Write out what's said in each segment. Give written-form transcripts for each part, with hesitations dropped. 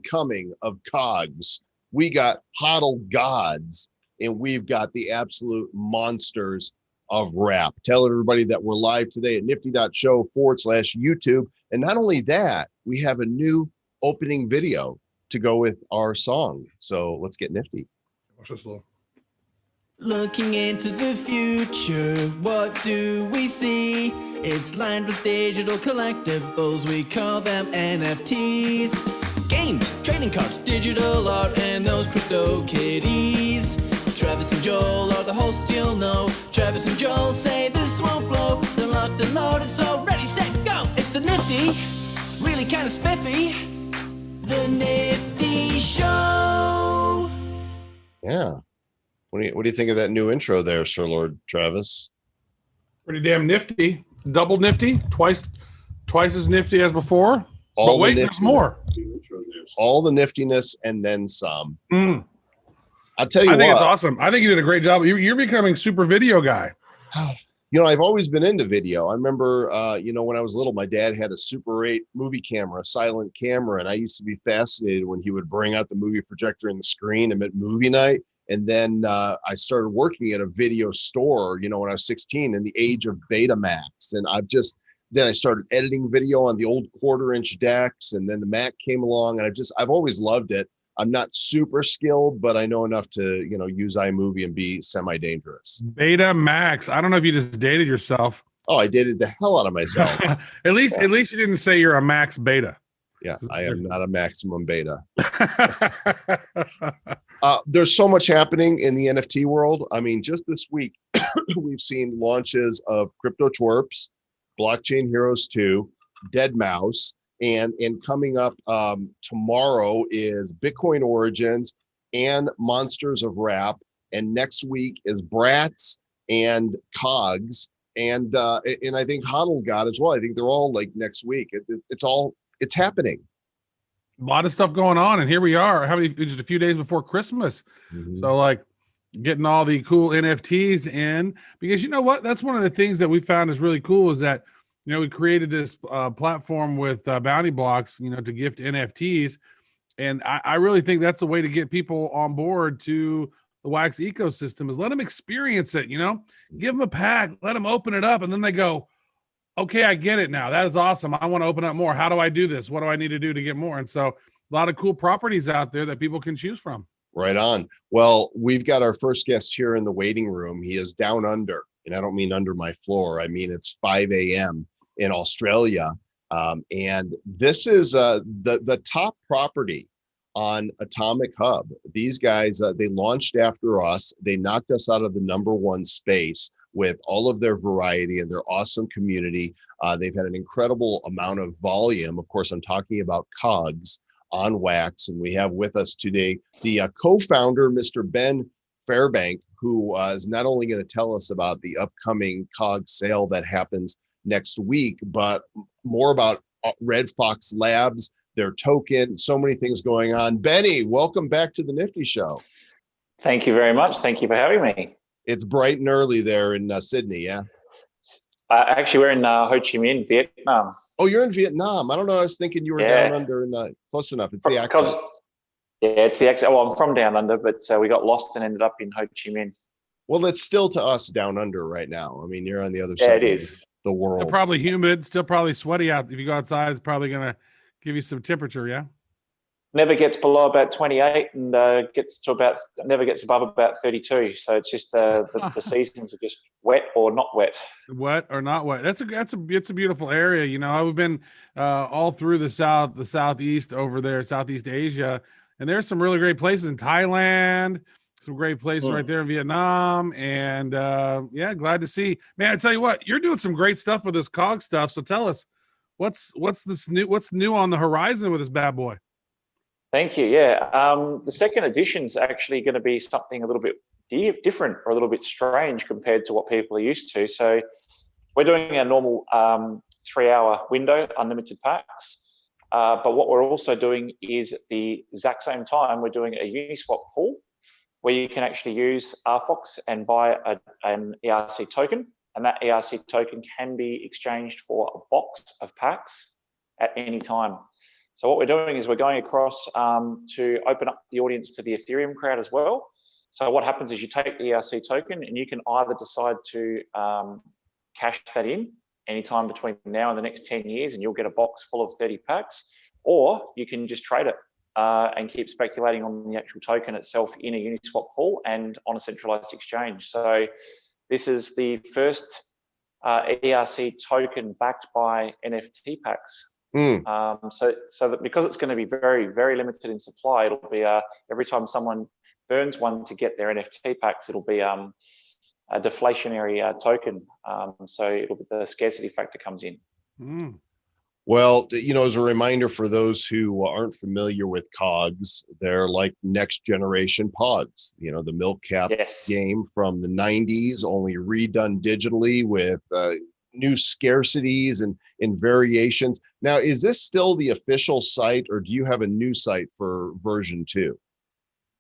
becoming of KOGS. We got HODLGods, and we've got the absolute monsters of rap. Tell everybody that we're live today at nifty.show/YouTube. And not only that, we have a new opening video to go with our song. So let's get nifty. Watch this little. Looking into the future, what do we see? It's lined with digital collectibles, we call them NFTs. Games, trading cards, digital art, and those crypto kitties. Travis and Joel are the hosts, you'll know. Travis and Joel say this won't blow. They're locked and loaded, so ready, set, go! It's the Nifty, really kind of spiffy. The Nifty Show. Yeah. What do you think of that new intro there, Sir Lord Travis? Pretty damn nifty. Double nifty. Twice as nifty as before. All but wait, there's more. All the niftiness and then some. Mm. I'll tell you what. I think it's awesome. I think you did a great job. You're becoming super video guy. You know, I've always been into video. I remember, when I was little, my dad had a Super 8 movie camera, a silent camera, and I used to be fascinated when he would bring out the movie projector in the screen and at movie night. And then I started working at a video store, when I was 16 in the age of Betamax. And then I started editing video on the old 1/4-inch decks. And then the Mac came along, and I've always loved it. I'm not super skilled, but I know enough to, use iMovie and be semi-dangerous. Betamax. I don't know if you just dated yourself. Oh, I dated the hell out of myself. at least you didn't say you're a max beta. Yeah, I am not a maximum beta. There's so much happening in the NFT world. I mean, just this week, we've seen launches of Crypto Twerps, Blockchain Heroes 2, Deadmau5, and coming up tomorrow is Bitcoin Origins and Monsters of Rap. And next week is Bratz and KOGS. And I think HODLGod as well. I think they're all like next week. It's happening. A lot of stuff going on, and here we are. Just a few days before Christmas. Mm-hmm. So like getting all the cool NFTs in, because you know what? That's one of the things that we found is really cool is that, we created this platform with Bounty Blocks, to gift NFTs. And I really think that's the way to get people on board to the Wax ecosystem is let them experience it, give them a pack, let them open it up. And then they go, okay, I get it now. That is awesome. I want to open up more. How do I do this? What do I need to do to get more? And so a lot of cool properties out there that people can choose from. Right on. Well, we've got our first guest here in the waiting room. He is down under, and I don't mean under my floor. I mean, it's 5 a.m. in Australia. And this is the top property on Atomic Hub. These guys, they launched after us. They knocked us out of the #1 space with all of their variety and their awesome community. They've had an incredible amount of volume. Of course, I'm talking about KOGS on Wax. And we have with us today the co-founder, Mr. Ben Fairbank, who is not only going to tell us about the upcoming KOGS sale that happens next week, but more about Red Fox Labs, their token, so many things going on. Benny, welcome back to the Nifty Show. Thank you very much. Thank you for having me. It's bright and early there in Sydney, yeah? Actually, we're in Ho Chi Minh, Vietnam. Oh, you're in Vietnam. I don't know. I was thinking you were down under and close enough. It's the accent. Yeah, it's the accent. Well, I'm from down under, but we got lost and ended up in Ho Chi Minh. Well, it's still to us down under right now. I mean, you're on the other side of the world. Still probably humid, still probably sweaty out. If you go outside, it's probably going to give you some temperature, yeah? Never gets below about 28 and never gets above about 32. So it's just the seasons are just wet or not wet. Wet or not wet. It's a beautiful area. I've been all through the southeast over there, Southeast Asia, and there's some really great places in Thailand, some great places right there in Vietnam, and glad to see. Man, I tell you what, you're doing some great stuff with this KOG stuff. So tell us, what's new on the horizon with this bad boy? Thank you. Yeah, the second edition is actually going to be something a little bit different or a little bit strange compared to what people are used to. So we're doing our normal 3-hour window, unlimited packs. But what we're also doing is at the exact same time, we're doing a Uniswap pool where you can actually use RFox and buy an ERC token. And that ERC token can be exchanged for a box of packs at any time. So what we're doing is we're going across to open up the audience to the Ethereum crowd as well. So what happens is you take the ERC token and you can either decide to cash that in anytime between now and the next 10 years, and you'll get a box full of 30 packs, or you can just trade it and keep speculating on the actual token itself in a Uniswap pool and on a centralized exchange. So this is the first ERC token backed by NFT packs. So that because it's going to be very, very limited in supply, it'll be every time someone burns one to get their NFT packs, it'll be a deflationary token. So it'll be, the scarcity factor comes in. Well, you know, as a reminder for those who aren't familiar with KOGS, they're like next generation pods, you know, the milk cap game from the 90s, only redone digitally with new scarcities and variations. Now, is this still the official site, or do you have a new site for version 2?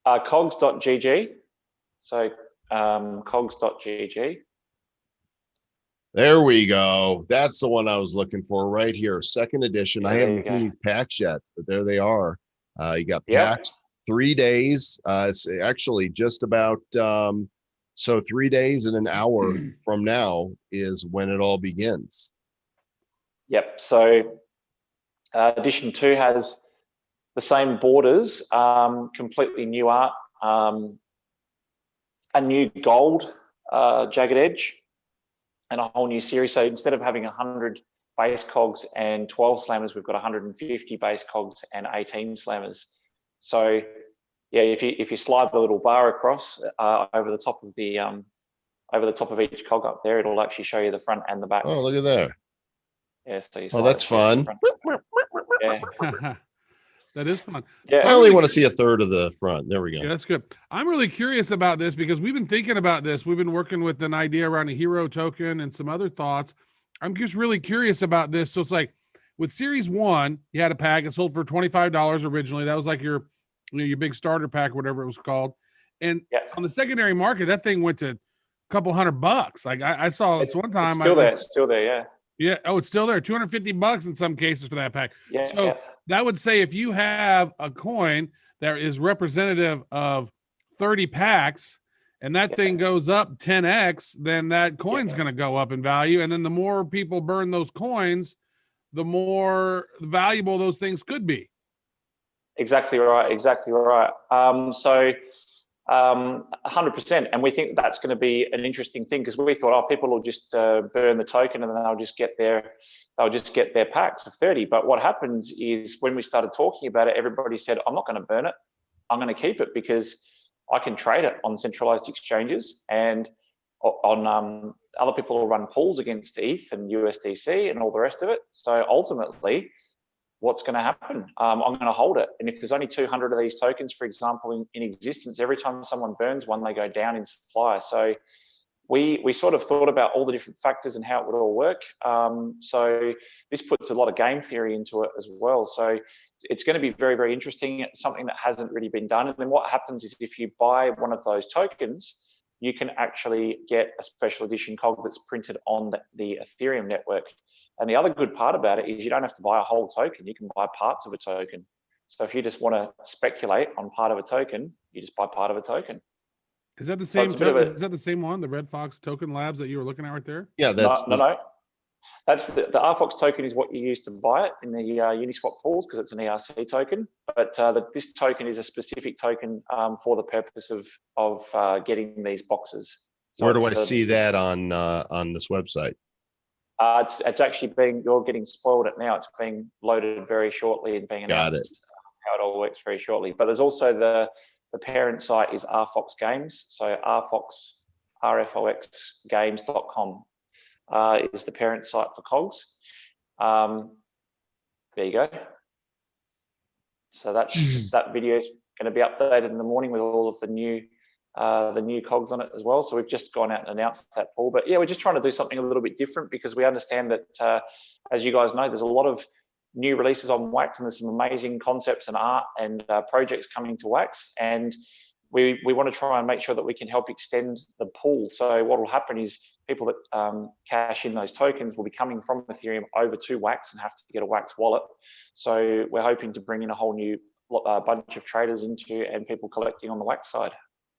KOGS.gg. So KOGS.gg. There we go. That's the one I was looking for right here. Second edition. I haven't seen these packs yet, but there they are. You got packs, 3 days. It's actually just about, so 3 days and an hour from now is when it all begins. Yep. So edition 2 has the same borders, completely new art, a new gold jagged edge, and a whole new series. So instead of having 100 base cogs and 12 slammers, we've got 150 base cogs and 18 slammers. So yeah, if you slide the little bar across over the top of each cog up there, it'll actually show you the front and the back. Oh, look at that. Yeah, so you that's fun. Yeah. That is fun. Yeah. I only want to see a third of the front. There we go. Yeah, that's good. I'm really curious about this because we've been thinking about this. We've been working with an idea around a hero token and some other thoughts. I'm just really curious about this. So it's like with Series 1, you had a pack. It sold for $25 originally. That was like your big starter pack, whatever it was called. And on the secondary market, that thing went to a couple $100. Like I saw this one time. It's still there, yeah. Yeah. Oh, it's still there. $250 in some cases for that pack. Yeah. So that would say if you have a coin that is representative of 30 packs and that thing goes up 10x, then that coin's going to go up in value. And then the more people burn those coins, the more valuable those things could be. Exactly right. 100%, and we think that's going to be an interesting thing because we thought, people will just burn the token and then they'll just get their packs of 30. But what happened is when we started talking about it, everybody said, I'm not going to burn it. I'm going to keep it because I can trade it on centralized exchanges, and on other people will run pools against ETH and USDC and all the rest of it. So ultimately, what's going to happen? I'm going to hold it. And if there's only 200 of these tokens, for example, in existence, every time someone burns one, they go down in supply. So we sort of thought about all the different factors and how it would all work. So this puts a lot of game theory into it as well. So it's going to be very, very interesting. It's something that hasn't really been done. And then what happens is if you buy one of those tokens, you can actually get a special edition cog that's printed on the Ethereum network. And the other good part about it is you don't have to buy a whole token. You can buy parts of a token. So if you just want to speculate on part of a token, you just buy part of a token. Is that the same? Is that the same one, the Red Fox Token Labs that you were looking at right there? Yeah, that's no. That's the RFox token is what you use to buy it in the Uniswap pools because it's an ERC token. But this token is a specific token for the purpose of getting these boxes. So where do I see that on this website? It's actually you're getting spoiled it now. It's being loaded very shortly and being announced. Got it. How it all works very shortly. But there's also the parent site is RFox Games. So rfoxgames.com is the parent site for KOGS. There you go. So that video is going to be updated in the morning with all of the new KOGS on it as well. So we've just gone out and announced that pool. But yeah, we're just trying to do something a little bit different because we understand that, as you guys know, there's a lot of new releases on Wax and there's some amazing concepts and art and projects coming to Wax. And we want to try and make sure that we can help extend the pool. So what will happen is people that cash in those tokens will be coming from Ethereum over to Wax and have to get a Wax wallet. So we're hoping to bring in a whole new bunch of traders into and people collecting on the Wax side.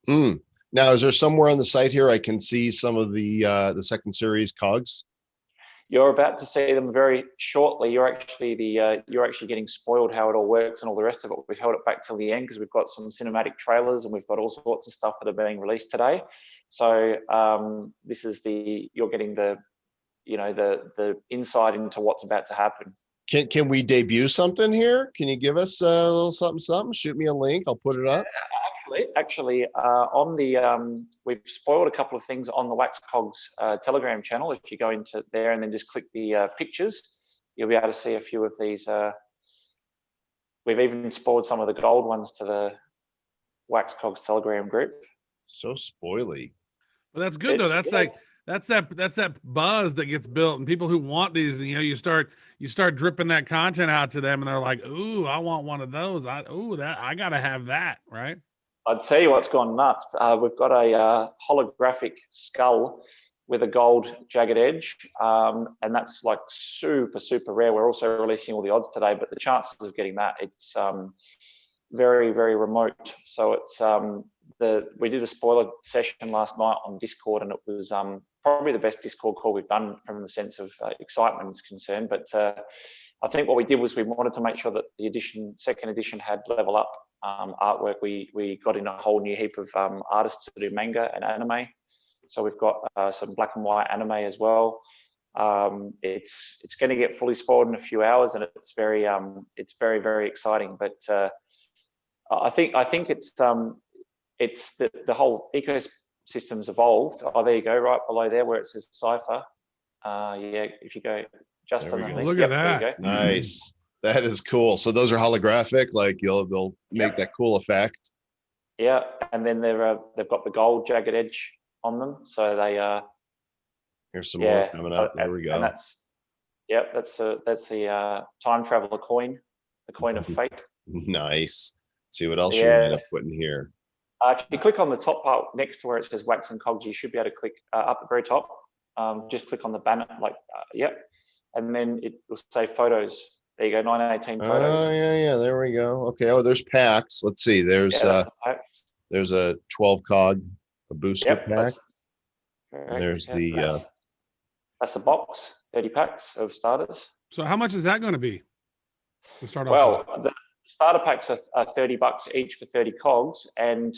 Now, is there somewhere on the site here I can see some of the second series COGS? You're about to see them very shortly. You're actually getting spoiled how it all works and all the rest of it. We've held it back till the end because we've got some cinematic trailers and we've got all sorts of stuff that are being released today. So this is you're getting the insight into what's about to happen. Can we debut something here? Can you give us a little something? Shoot me a link. I'll put it up. Actually, we've spoiled a couple of things on the Wax COGS Telegram channel. If you go into there and then just click the pictures, you'll be able to see a few of these. We've even spoiled some of the gold ones to the Wax COGS Telegram group. So spoily. Well, that's good though. That's that buzz that gets built, and people who want these, you start dripping that content out to them, and they're like, "Ooh, I want one of those. I gotta have that." Right? I'd tell you what's gone nuts. We've got a holographic skull with a gold jagged edge, and that's like super rare. We're also releasing all the odds today, but the chances of getting that, it's very remote. So it's we did a spoiler session last night on Discord, and it was probably the best Discord call we've done from the sense of excitement is concerned. But I think what we did was we wanted to make sure that the second edition had level up artwork. We got in a whole new heap of artists to do manga and anime. So we've got some black and white anime as well. It's going to get fully spoiled in a few hours, and it's very exciting. But I think it's the whole ecosystem's evolved. Oh, there you go, right below there where it says Cypher. Yeah, if you go just on the link. Look at that. Nice. That is cool. So those are holographic, like they'll make that cool effect. Yeah, and then they've got the gold jagged edge on them. So they here's some more coming up. There we go. And that's the time traveler coin, the coin of fate. Nice. Let's see what else you end up putting here. If you click on the top part next to where it says Wax and COGS, you should be able to click up at the very top. Just click on the banner, and then it will say photos. There you go, 918 photos. Oh yeah, there we go. Okay. Oh, there's packs. Let's see. There's a 12 cog, a booster pack. There's that's the box, 30 packs of starters. So how much is that going to be? To start off. Well, the starter packs are $30 each for 30 cogs, and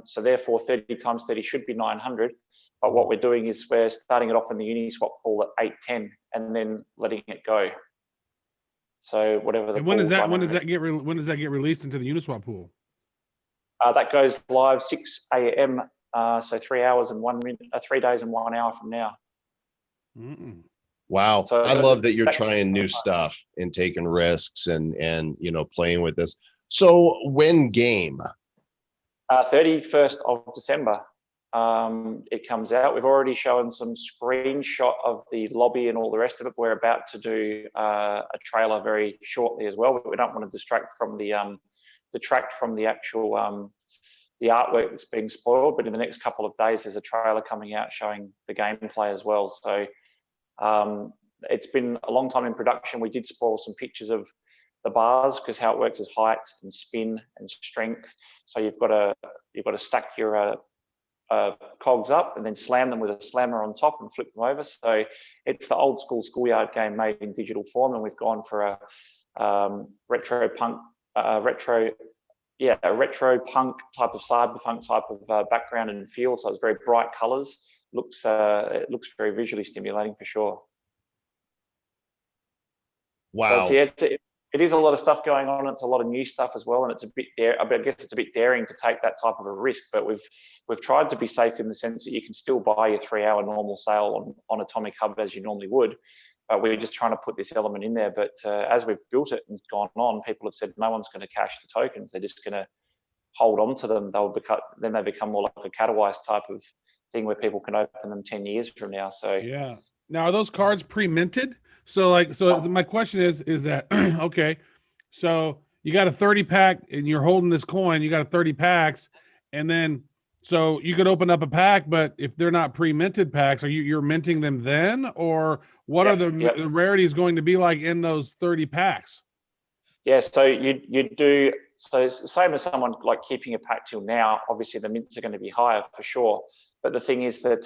so therefore 30 times 30 should be 900. But what we're doing is we're starting it off in the Uniswap pool at 810 and then letting it go. So whatever the. And when does that get released into the Uniswap pool? That goes live 6 a.m. So 3 hours and 1 minute, 3 days and 1 hour from now. Wow, so I love that you're trying new stuff and taking risks and playing with this. So when game? 31st of December. It comes out. We've already shown some screenshot of the lobby and all the rest of it. We're about to do a trailer very shortly as well, but we don't want to detract from the actual the artwork that's being spoiled. But in the next couple of days, there's a trailer coming out showing the gameplay as well. So it's been a long time in production. We did spoil some pictures of the bars because how it works is height and spin and strength. So you've got to stack your cogs up and then slam them with a slammer on top and flip them over. So it's the old school schoolyard game made in digital form, and we've gone for a retro punk type of cyberpunk type of background and feel. So it's very bright colors. It looks very visually stimulating for sure. Wow. So it is a lot of stuff going on. It's a lot of new stuff as well, and it's a bit I guess it's a bit daring to take that type of a risk. But we've tried to be safe in the sense that you can still buy your 3 hour normal sale on Atomic Hub as you normally would. But we're just trying to put this element in there. But as we've built it and gone on, people have said no one's going to cash the tokens. They're just going to hold on to them. Then they become more like a Catawise type of thing where people can open them 10 years from now. So yeah. Now are those cards pre-minted? So my question is that okay? So you got a 30 pack and you're holding this coin. You got a 30 packs, And then, so you could open up a pack, but if they're not pre-minted packs, you're minting them then, or what are the rarities going to be like in those 30 packs? Yeah, so you do, so it's the same as someone like keeping a pack till now. Obviously, the mints are going to be higher for sure. But the thing is that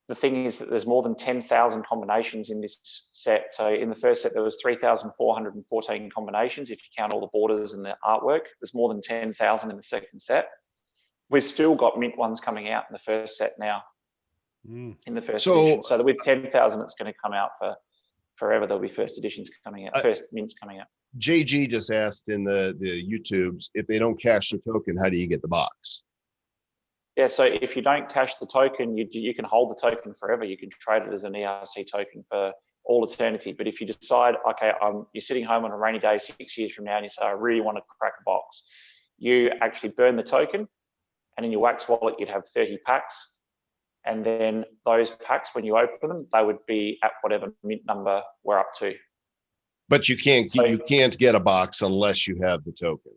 there's more than 10,000 combinations in this set. So in the first set, there was 3,414 combinations. If you count all the borders and the artwork, there's more than 10,000 in the second set. We've still got mint ones coming out in the first set now, in the first edition. So with 10,000, it's going to come out for forever. There'll be first editions coming out, first mints coming out. JG just asked in the YouTubes, if they don't cash the token, how do you get the box? Yeah, so if you don't cash the token, you can hold the token forever. You can trade it as an ERC token for all eternity. But if you decide, okay, you're sitting home on a rainy day 6 years from now and you say, I really want to crack a box, you actually burn the token, and in your wax wallet, you'd have 30 packs. And then those packs, when you open them, they would be at whatever mint number we're up to. But you can't get a box unless you have the token.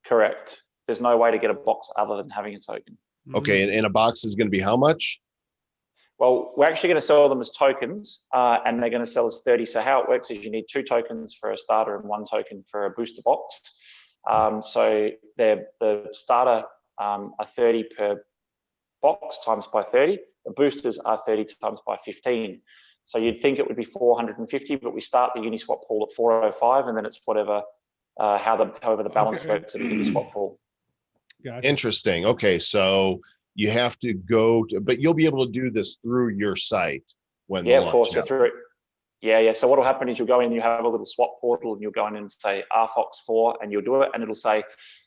Correct. There's no way to get a box other than having a token. Okay, and a box is going to be how much? Well, we're actually going to sell them as tokens, and they're going to sell as 30. So how it works is you need 2 tokens for a starter and 1 token for a booster box. So the starter are 30 per box times by 30. The boosters are 30 times by 15. So you'd think it would be 450, but we start the Uniswap pool at 405, and then it's whatever, however the balance works at the Uniswap pool. Gotcha. Interesting. Okay, so you have to go to, but you'll be able to do this through your site when of course, through it. Yeah. So what will happen is you'll go in, you have a little swap portal, and you'll go in and say RFox4, and you'll do it, and it'll say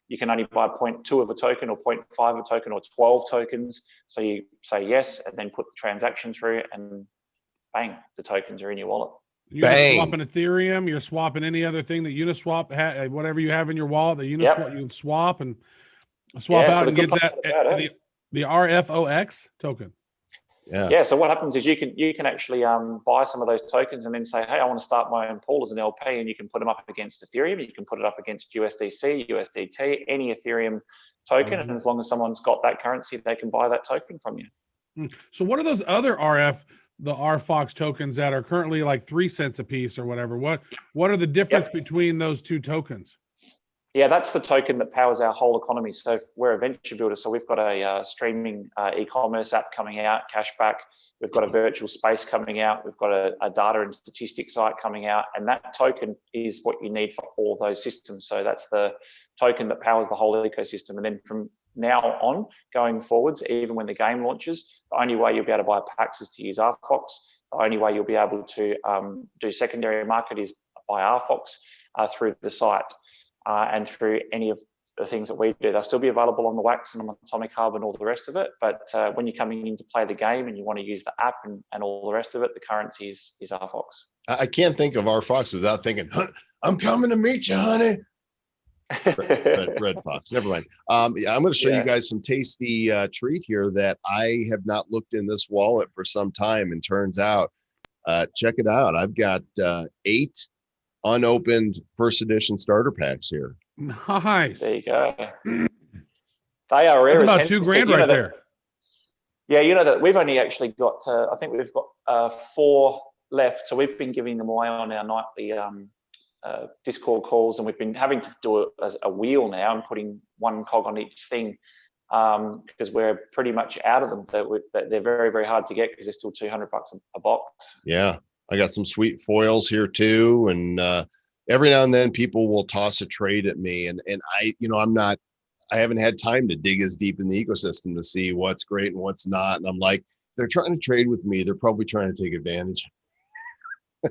you can only buy 0.2 of a token or 0.5 of a token or 12 tokens. So you say yes, and then put the transaction through, and bang, the tokens are in your wallet. You're swapping Ethereum, you're swapping any other thing that Uniswap, whatever you have in your wallet, that Uniswap, you can swap and swap out and get that the RFOX token. Yeah. So what happens is you can actually buy some of those tokens and then say, hey, I want to start my own pool as an LP, and you can put them up against Ethereum, you can put it up against USDC, USDT, any Ethereum token, and as long as someone's got that currency, they can buy that token from you. So what are those other the RFox tokens that are currently like 3 cents a piece or whatever? What are the difference between those 2 tokens? Yeah, that's the token that powers our whole economy. So we're a venture builder. So we've got a streaming e-commerce app coming out, Cashback. We've got a virtual space coming out. We've got a data and statistics site coming out. And that token is what you need for all those systems. So that's the token that powers the whole ecosystem. And then from now on, going forwards, even when the game launches, the only way you'll be able to buy packs is to use RFox. The only way you'll be able to do secondary market is by RFox through the site. And through any of the things that we do. They'll still be available on the Wax and on Atomic Hub and all the rest of it. But when you're coming in to play the game and you want to use the app and all the rest of it, the currency is RFox. I can't think of RFox without thinking, I'm coming to meet you, honey. Red Fox, never mind. I'm going to show you guys some tasty treat here that I have not looked in this wallet for some time. And turns out, check it out. I've got 8 unopened first edition starter packs here. Nice. There you go. They are rare. That's about $2,000 right there. Yeah, you know that we've only actually got, I think we've got 4 left. So we've been giving them away on our nightly Discord calls, and we've been having to do it as a wheel now and putting 1 cog on each thing because we're pretty much out of them. They're very, very hard to get because they're still $200 a box. Yeah. I got some sweet foils here too. And every now and then people will toss a trade at me, and I haven't had time to dig as deep in the ecosystem to see what's great and what's not. And I'm like, they're trying to trade with me. They're probably trying to take advantage.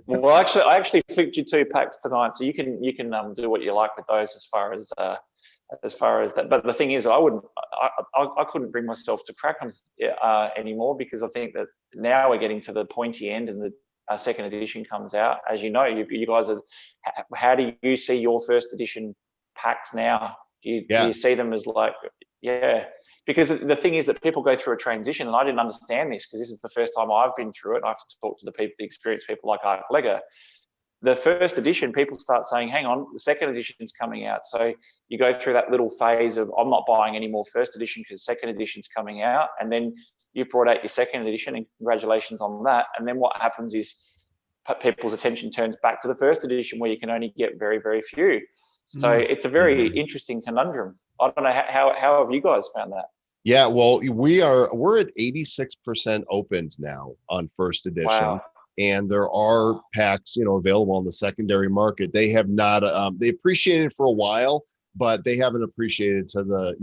Well, I actually flipped you 2 packs tonight, so you can do what you like with those as far as that. But the thing is, I couldn't bring myself to crack them anymore, because I think that now we're getting to the pointy end, and the second edition comes out. As you know, you guys are. How do you see your first edition packs now? Do you see them as like, because the thing is that people go through a transition, and I didn't understand this because this is the first time I've been through it. I have to talk to the experienced people like HODLGod. the first edition, people start saying, hang on, the second edition is coming out. So you go through that little phase of, I'm not buying any more first edition because second edition's coming out. And then you've brought out your second edition, and congratulations on that. And then what happens is people's attention turns back to the first edition, where you can only get very, very few. So it's a very interesting conundrum. I don't know, how have you guys found that? Yeah, well, we're at 86% opened now on first edition. Wow. And there are packs, available on the secondary market. They have not, they appreciated it for a while, but they haven't appreciated to the,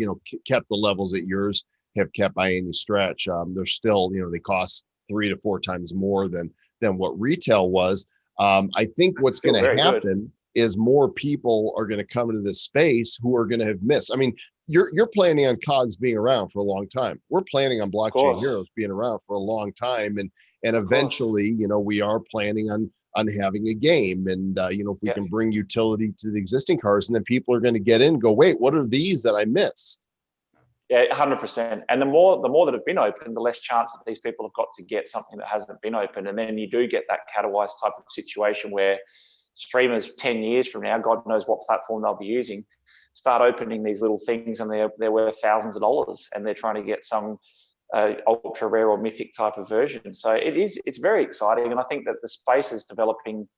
kept the levels that yours have kept by any stretch. They're still, they cost 3 to 4 times more than what retail was. I think what's going to happen is more people are going to come into this space who are going to have missed. I mean, you're planning on KOGS being around for a long time. We're planning on Blockchain Heroes being around for a long time, and eventually, we are planning on having a game, and if we can bring utility to the existing cars, and then people are going to get in and go, wait, what are these that I missed? Yeah, 100%. And the more that have been open, the less chance that these people have got to get something that hasn't been open. And then you do get that Catawise type of situation where streamers 10 years from now, God knows what platform they'll be using, start opening these little things, and they're worth thousands of dollars, and they're trying to get some ultra rare or mythic type of version. So it's very exciting, and I think that the space is developing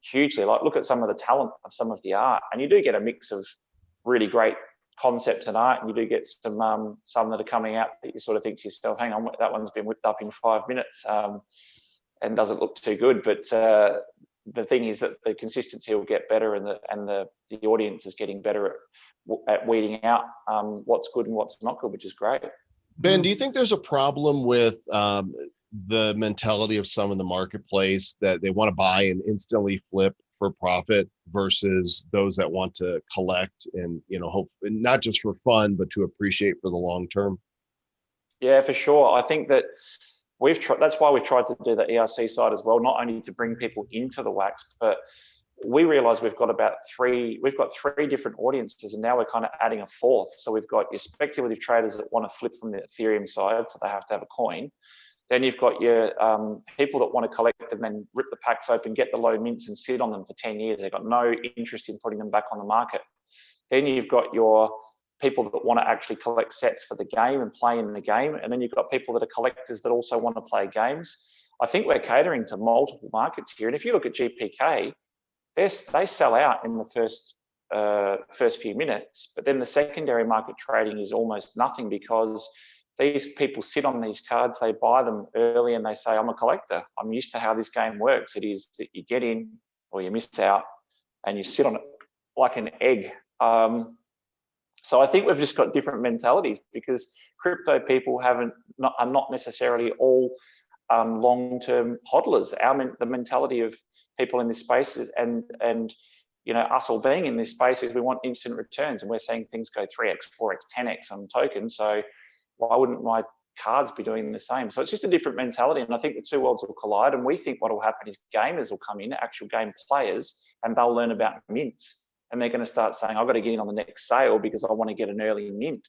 hugely. Like, look at some of the talent of some of the art, and you do get a mix of really great concepts and art, and you do get some that are coming out that you sort of think to yourself, hang on, that one's been whipped up in 5 minutes and doesn't look too good. But the thing is that the consistency will get better, and the audience is getting better at weeding out what's good and what's not good, which is great. Ben, do you think there's a problem with the mentality of some in the marketplace that they want to buy and instantly flip for profit versus those that want to collect and, hope, not just for fun, but to appreciate for the long term? Yeah, for sure. I think that that's why we've tried to do the ERC side as well, not only to bring people into the wax, but we realize we've got three different audiences, and now we're kind of adding a fourth. So we've got your speculative traders that want to flip from the Ethereum side, so they have to have a coin. Then you've got your people that want to collect them and rip the packs open, get the low mints and sit on them for 10 years. They've got no interest in putting them back on the market. Then you've got your people that want to actually collect sets for the game and play in the game. And then you've got people that are collectors that also want to play games. I think we're catering to multiple markets here. And if you look at GPK, they sell out in the first few minutes, but then the secondary market trading is almost nothing, because these people sit on these cards, they buy them early, and they say, I'm a collector. I'm used to how this game works. It is that you get in or you miss out, and you sit on it like an egg. So I think we've just got different mentalities, because crypto people are not necessarily all long-term hodlers. The mentality of people in this space is, and us all being in this space, is we want instant returns, and we're seeing things go 3x, 4x, 10x on tokens. So why wouldn't my cards be doing the same? So it's just a different mentality, and I think the two worlds will collide. And we think what will happen is gamers will come in, actual game players, and they'll learn about mints, and they're going to start saying, I've got to get in on the next sale because I want to get an early mint,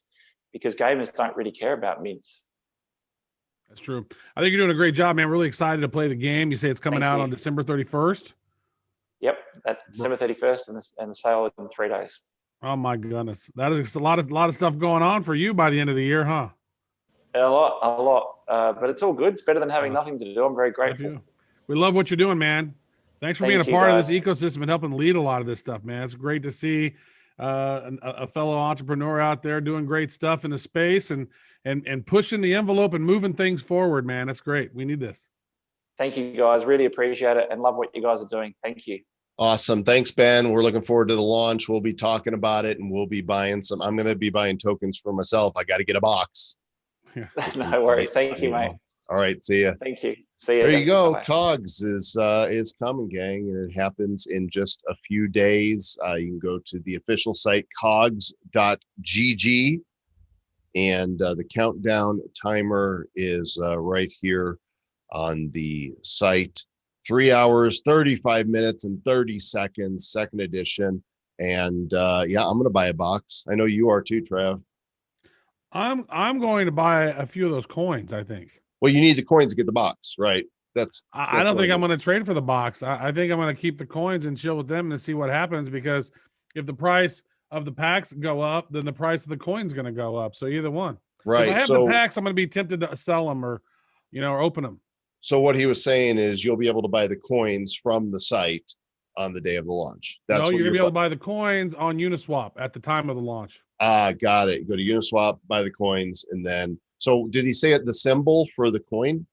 because gamers don't really care about mints. That's true. I think you're doing a great job, man. Really excited to play the game. You say it's coming out on December 31st? Yep, that's December 31st, and the sale is in 3 days. Oh my goodness, that is a lot of stuff going on for you by the end of the year, huh? A lot. But it's all good. It's better than having nothing to do. I'm very grateful. We love what you're doing, man. Thanks for being a part of this ecosystem and helping lead a lot of this stuff, man. It's great to see a fellow entrepreneur out there doing great stuff in the space and pushing the envelope and moving things forward, man. That's great. We need this. Thank you, guys. Really appreciate it and love what you guys are doing. Thank you. Awesome. Thanks, Ben. We're looking forward to the launch. We'll be talking about it, and we'll be buying some. I'm going to be buying tokens for myself. I got to get a box. Yeah. No worries. Thank you, mate. All right. See ya. Thank you. See ya. There you go. Bye-bye. KOGS is coming, gang, and it happens in just a few days. You can go to the official site, KOGS.gg, and the countdown timer is right here on the site. 3 hours, 35 minutes, and 30 seconds, second edition. And yeah, I'm going to buy a box. I know you are too, Trav. I'm going to buy a few of those coins, I think. Well, you need the coins to get the box, right? I don't think I'm going to trade for the box. I think I'm going to keep the coins and chill with them and see what happens, because if the price of the packs go up, then the price of the coin's going to go up. So either one. Right. If I have the packs, I'm going to be tempted to sell them or open them. So what he was saying is you'll be able to buy the coins from the site on the day of the launch. That's you're gonna be able to buy the coins on Uniswap at the time of the launch. Got it. Go to Uniswap, buy the coins, and then. So did he say the symbol for the coin?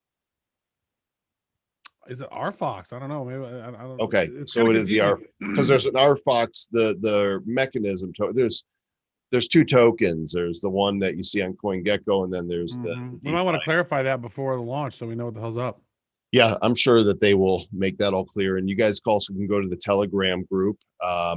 Is it RFox? I don't know. Maybe I don't. Okay, so it is the R, because there's an RFox. The mechanism. There's two tokens. There's the one that you see on CoinGecko, and then there's the. We might want to clarify that before the launch, so we know what the hell's up. Yeah, I'm sure that they will make that all clear. And you guys also can go to the Telegram group,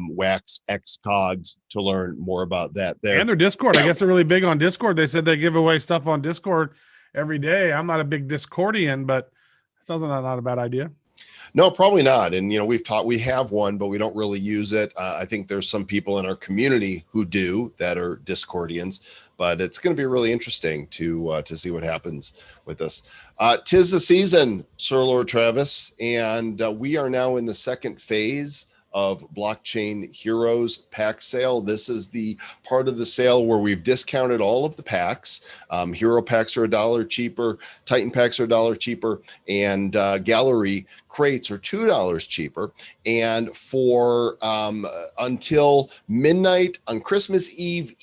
Wax X KOGS, to learn more about that there. And their Discord. I guess they're really big on Discord. They said they give away stuff on Discord every day. I'm not a big Discordian, but it sounds like not a bad idea. No, probably not. And, we have one, but we don't really use it. I think there's some people in our community who do that are Discordians, but it's going to be really interesting to see what happens with this. 'Tis the season, Sir Lord Travis, and we are now in the second phase of Blockchain Heroes pack sale. This is the part of the sale where we've discounted all of the packs. Hero packs are $1 cheaper, Titan packs are $1 cheaper, and gallery crates are $2 cheaper. And for until midnight on Christmas Eve,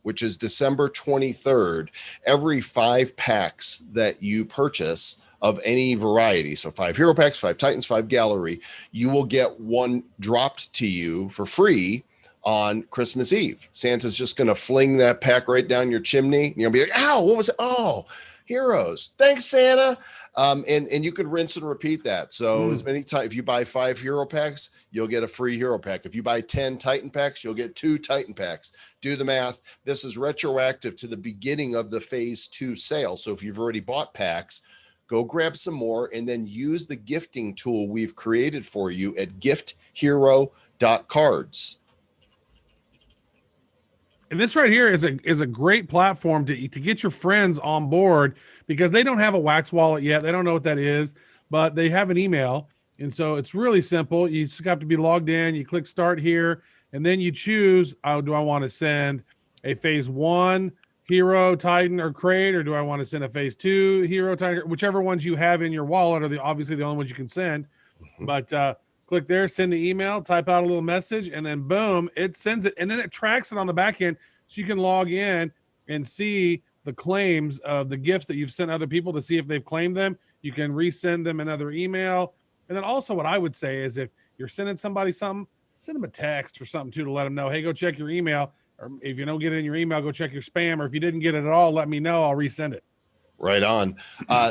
which is December 23rd, every 5 packs that you purchase of any variety, so 5 hero packs, 5 Titans, 5 gallery, you will get one dropped to you for free on Christmas Eve. Santa's just going to fling that pack right down your chimney. You'll be like, ow, what was it? Oh, heroes. Thanks, Santa. And you could rinse and repeat that. So as many times, if you buy 5 hero packs, you'll get a free hero pack. If you buy 10 Titan packs, you'll get 2 Titan packs. Do the math. This is retroactive to the beginning of the phase 2 sale. So if you've already bought packs, go grab some more and then use the gifting tool we've created for you at gifthero.cards. And this right here is a great platform to get your friends on board, because they don't have a Wax wallet yet. They don't know what that is, but they have an email. And so it's really simple. You just have to be logged in. You click start here, and then you choose, do I want to send a phase 1 hero, Titan, or crate, or do I want to send a phase 2 hero, Titan? Whichever ones you have in your wallet are obviously the only ones you can send. But click there, send the email, type out a little message, and then boom, it sends it. And then it tracks it on the back end, so you can log in and see the claims of the gifts that you've sent other people to see if they've claimed them. You can resend them another email. And then also what I would say is, if you're sending somebody something, send them a text or something too, to let them know, hey, go check your email. Or if you don't get it in your email, go check your spam. Or if you didn't get it at all, let me know. I'll resend it. Right on.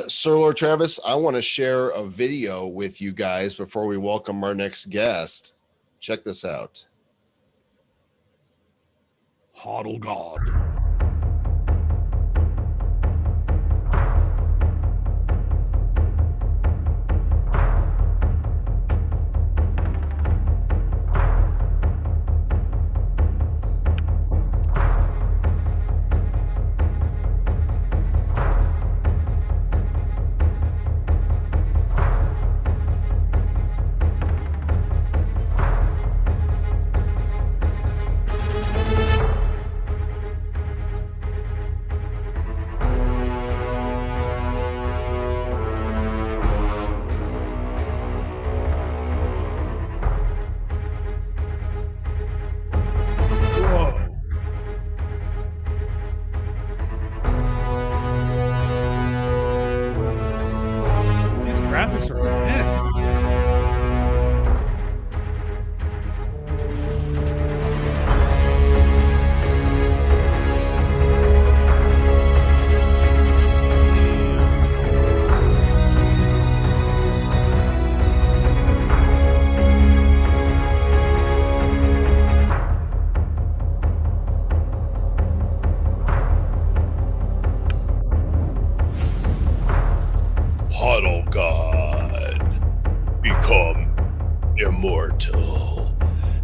Sir Lord Travis, I want to share a video with you guys before we welcome our next guest. Check this out. HODLGod. Graphics are intense. HODLGod, become immortal.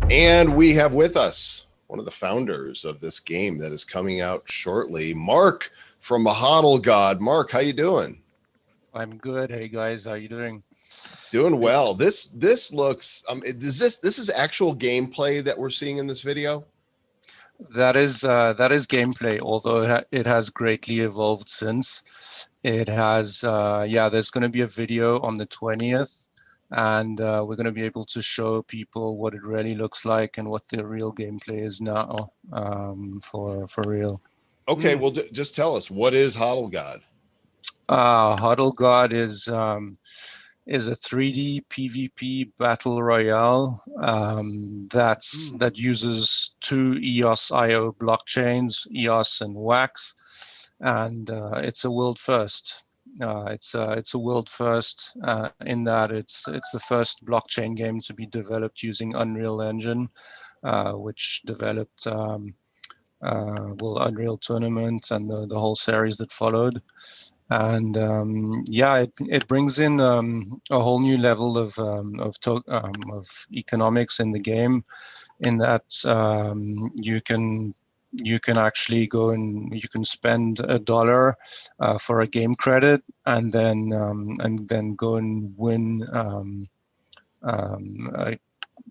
And we have with us one of the founders of this game that is coming out shortly, Mark from HODLGod. Mark, how you doing? I'm good. Hey guys, how you doing? Doing well. This looks this is actual gameplay that we're seeing in this video? That is gameplay, although it has greatly evolved since. It has yeah, there's going to be a video on the 20th, and we're going to be able to show people what it really looks like and what the real gameplay is now, for real. Okay, well just tell us, what is HODLGod? HODLGod is a 3D PvP battle royale that uses two EOS IO blockchains, EOS and WAX, and it's a world first. It's a world first in that it's the first blockchain game to be developed using Unreal Engine, which developed Unreal Tournament and the whole series that followed. And yeah, it brings in a whole new level of economics in the game, in that you can actually go and you can spend $1 for a game credit, and then go and win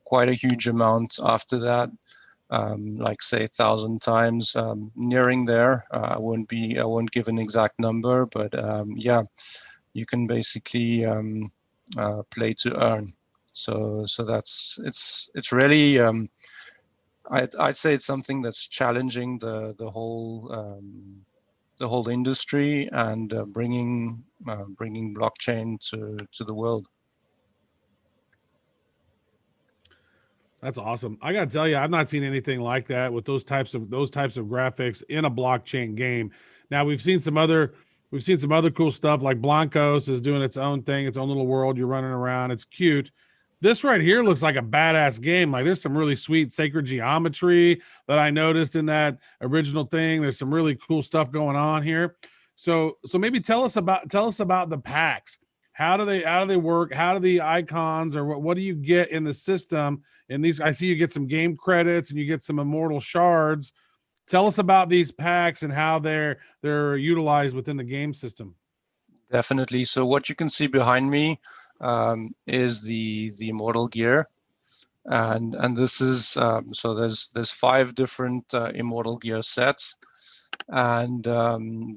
quite a huge amount after that. Like say 1,000 times, nearing there. I won't give an exact number, but yeah, you can basically play to earn. So that's it's really I'd say it's something that's challenging the whole industry, and bringing blockchain to the world. That's awesome. I got to tell you, I've not seen anything like that with those types of graphics in a blockchain game. Now we've seen some other cool stuff, like Blancos is doing its own thing, its own little world. You're running around. It's cute. This right here looks like a badass game. Like there's some really sweet sacred geometry that I noticed in that original thing. There's some really cool stuff going on here. So maybe tell us about the packs. How do they work? How do the icons, or what do you get in the system? In these, I see you get some game credits and you get some immortal shards. Tell us about these packs and how they're utilized within the game system. Definitely. So what you can see behind me is the Immortal Gear, and this is so there's 5 different Immortal Gear sets, and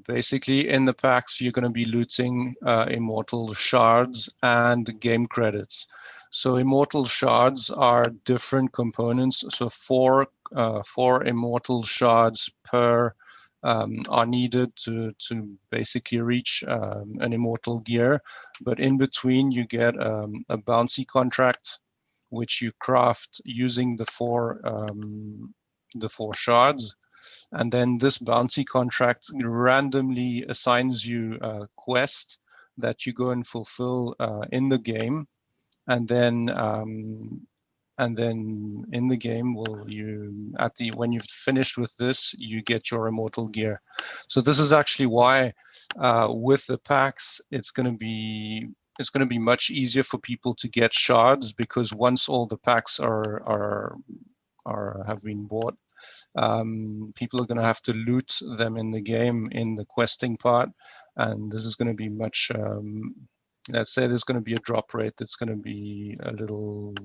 basically in the packs you're going to be looting immortal shards and game credits. So immortal shards are different components. So four immortal shards per are needed to basically reach an immortal gear. But in between you get a bounty contract, which you craft using the four shards. And then this bounty contract randomly assigns you a quest that you go and fulfill in the game. And then in the game, when you've finished with this, you get your immortal gear. So this is actually why with the packs, it's going to be much easier for people to get shards, because once all the packs have been bought, people are going to have to loot them in the game in the questing part, and this is going to be much. Let's say there's going to be a drop rate that's going to be a little,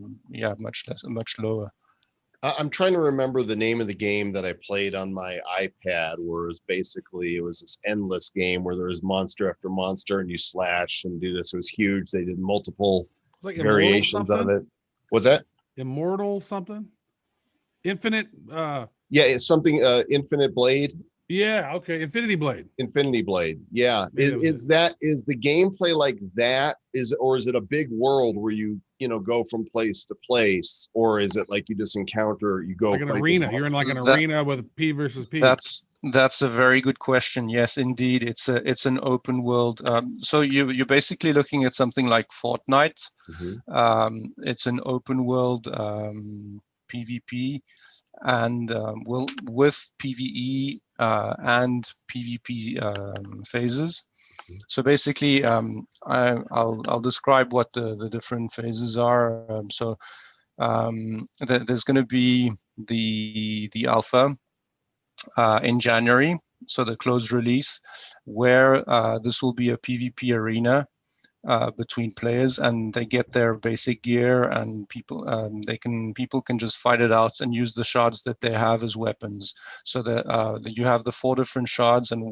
much lower. I'm trying to remember the name of the game that I played on my iPad, where it was this endless game where there was monster after monster and you slash and do this. It was huge. They did multiple variations of it. Was that Immortal something? Infinite? Yeah, it's something. Infinite Blade. Yeah. Okay. Infinity Blade. Yeah. Is the gameplay like that? Or is it a big world where you go from place to place, or is it like you just encounter, you go like an arena? You're in like an arena with P versus P. That's a very good question. Yes, indeed, it's an open world. So you're basically looking at something like Fortnite. Mm-hmm. It's an open world PvP, and with PvE and PvP phases. So basically, I'll describe what the different phases are. There's going to be the alpha in January, so the closed release, where this will be a PvP arena. between players, and they get their basic gear, and people can just fight it out and use the shards that they have as weapons. So that you have the 4 different shards, and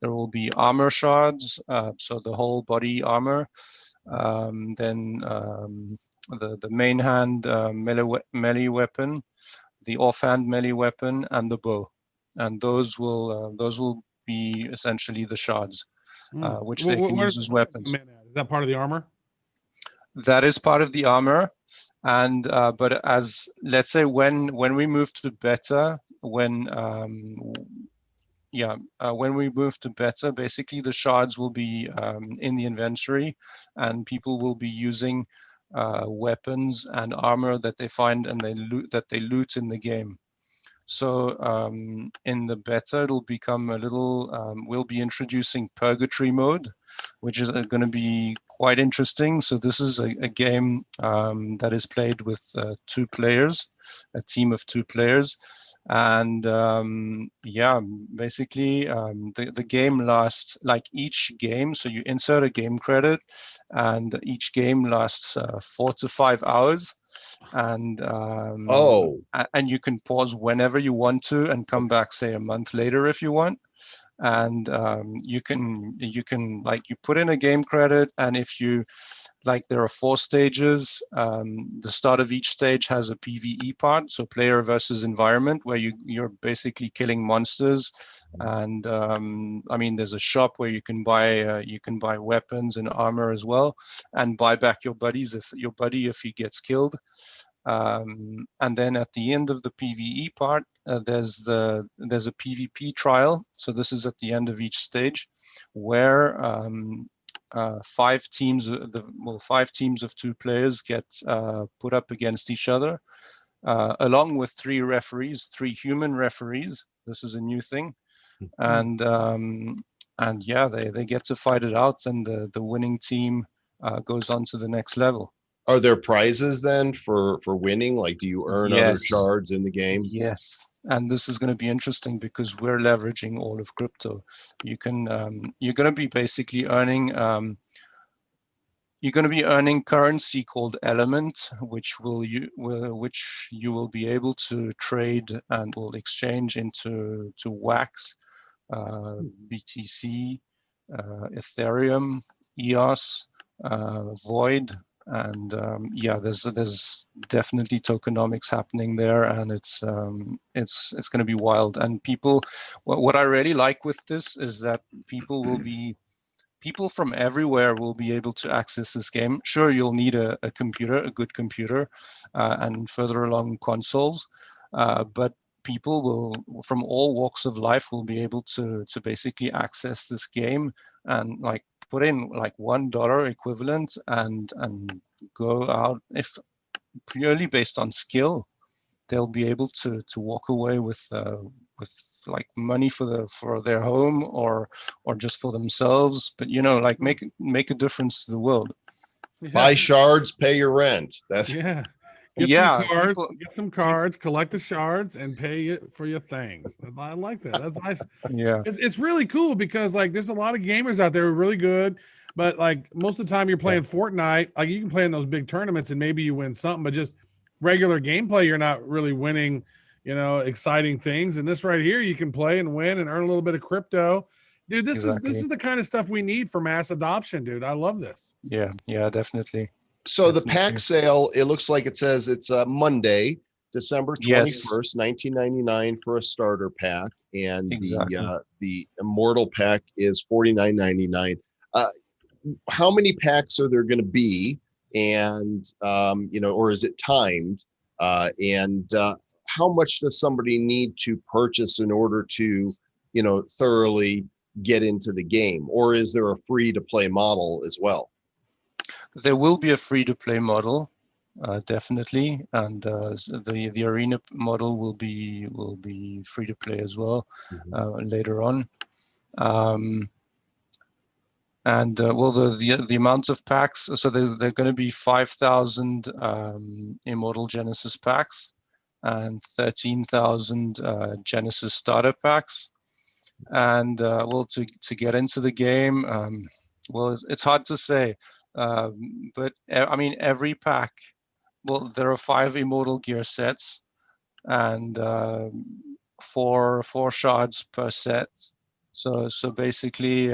there will be armor shards, so the whole body armor. Then the main hand melee weapon, the offhand melee weapon, and the bow, and those will be essentially the shards, which they can use as weapons. Is that part of the armor? That is part of the armor, and but as let's say when we move to beta, when we move to beta, basically the shards will be in the inventory, and people will be using weapons and armor that they find and they loot in the game. So in the beta, it'll become a little. We'll be introducing Purgatory Mode, which is going to be quite interesting. So this is a game that is played with 2 players, a team of 2 players. And basically the game lasts, like each game, so you insert a game credit, and each game lasts 4 to 5 hours, and and you can pause whenever you want to and come back, say, a month later if you want. And you can like, you put in a game credit, and if you like, there are 4 stages. The start of each stage has a PvE part, so player versus environment, where you're basically killing monsters. And I mean, there's a shop where you can buy weapons and armor as well, and buy back your buddy if he gets killed. And then at the end of the PvE part, there's a PvP trial. So this is at the end of each stage, where 5 teams of 2 players get put up against each other, along with 3 human referees. This is a new thing, and yeah, they get to fight it out, and the winning team goes on to the next level. Are there prizes then for winning? Like, do you earn other shards in the game? Yes, and this is going to be interesting because we're leveraging all of crypto. You're going to be basically earning. You're going to be earning currency called Element, which you will be able to trade and will exchange into wax, BTC, Ethereum, EOS, Void. And yeah, there's definitely tokenomics happening there, and it's going to be wild. And people, what I really like with this is that people from everywhere will be able to access this game. Sure, you'll need a good computer, and further along consoles, but people from all walks of life will be able to basically access this game and like put in like $1 equivalent and go out. If purely based on skill, they'll be able to walk away with like money for their home or just for themselves, but like make a difference to the world. Buy shards, pay your rent. That's Get some cards, collect the shards, and pay it for your things. I like that. That's nice. Yeah, it's really cool because like there's a lot of gamers out there who are really good, but like most of the time you're playing Fortnite. Like you can play in those big tournaments and maybe you win something, but just regular gameplay, you're not really winning, exciting things. And this right here, you can play and win and earn a little bit of crypto. Dude, this is the kind of stuff we need for mass adoption, dude. I love this. Yeah, definitely. So the pack sale, it looks like it says it's Monday, December 21st, 1999 for a starter pack, and the Immortal pack is $49.99. How many packs are there going to be, and or is it timed? And how much does somebody need to purchase in order to thoroughly get into the game, or is there a free to play model as well? There will be a free-to-play model, definitely, and the arena model will be free-to-play as well later on. And well, the amounts of packs. So they're going to be 5,000 Immortal Genesis packs and 13,000 Genesis starter packs. And well, to get into the game. Well, it's hard to say, but I mean, every pack. Well, there are 5 Immortal Gear sets, and four shards per set. So basically,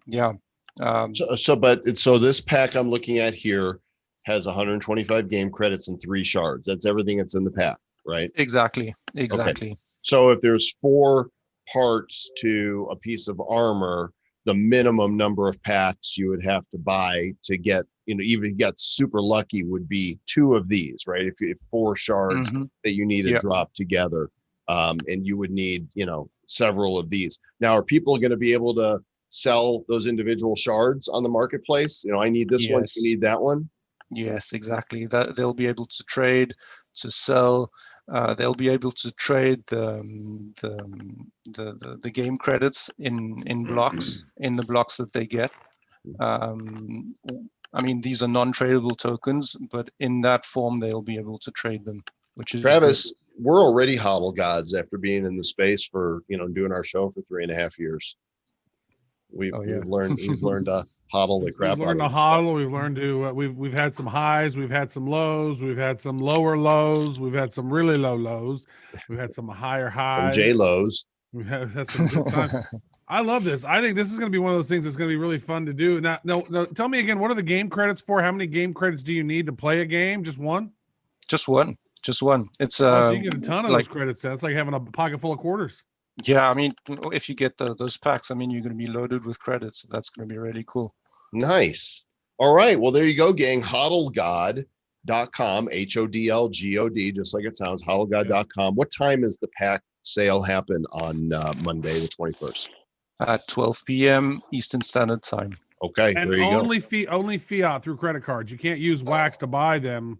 yeah. So this pack I'm looking at here has 125 game credits and 3 shards. That's everything that's in the pack, right? Exactly. Okay. So if there's 4 parts to a piece of armor, the minimum number of packs you would have to buy to get, even if you got super lucky, would be 2 of these, right? If 4 shards that you need to drop together, and you would need, several of these. Now, are people going to be able to sell those individual shards on the marketplace? I need this one, you need that one. Yes, exactly. That they'll be able to trade, to sell. They'll be able to trade the game credits in blocks, in the blocks that they get. I mean, these are non-tradable tokens, but in that form, they'll be able to trade them, which is Travis. good. We're already HODLGods after being in the space for doing our show for 3.5 years. We've learned to hodl the crap. We've learned to hodl. We've learned to. We've had some highs. We've had some lows. We've had some lower lows. We've had some really low lows. We've had some higher highs. Some J lows. We've had some good times. I love this. I think this is going to be one of those things that's going to be really fun to do. Now, no. Tell me again. What are the game credits for? How many game credits do you need to play a game? Just one? Just one. Just one. It's so you get a ton of those credits. It's like having a pocket full of quarters. Yeah, I mean, if you get those packs, I mean, you're going to be loaded with credits. That's going to be really cool. Nice. All right. Well, there you go, gang. HODLGod.com, HODLGOD, just like it sounds, HODLGod.com. What time is the pack sale happen on Monday, the 21st? At 12 p.m. Eastern Standard Time. Okay. And there you go. Only fiat through credit cards. You can't use wax to buy them,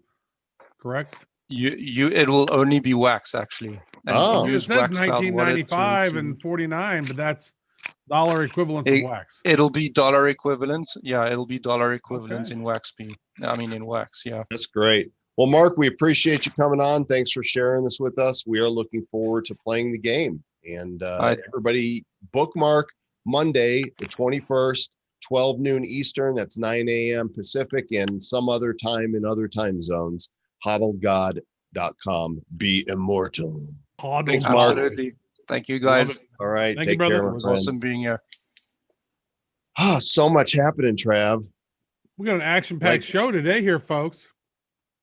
correct? It will only be wax, actually. And it says 1995 and 49, but that's dollar equivalents of wax. It'll be dollar equivalent. Yeah, it'll be dollar equivalent in wax. In wax. Yeah. That's great. Well, Mark, we appreciate you coming on. Thanks for sharing this with us. We are looking forward to playing the game. And everybody bookmark Monday, the 21st, 12 noon Eastern. That's 9 a.m. Pacific and some other time in other time zones. HODLGod.com. Be immortal. Thanks, Mark. Absolutely. Thank you, guys. All right. Thank take you, care. It was awesome being here. So much happening, Trav. We got an action-packed show today here, folks.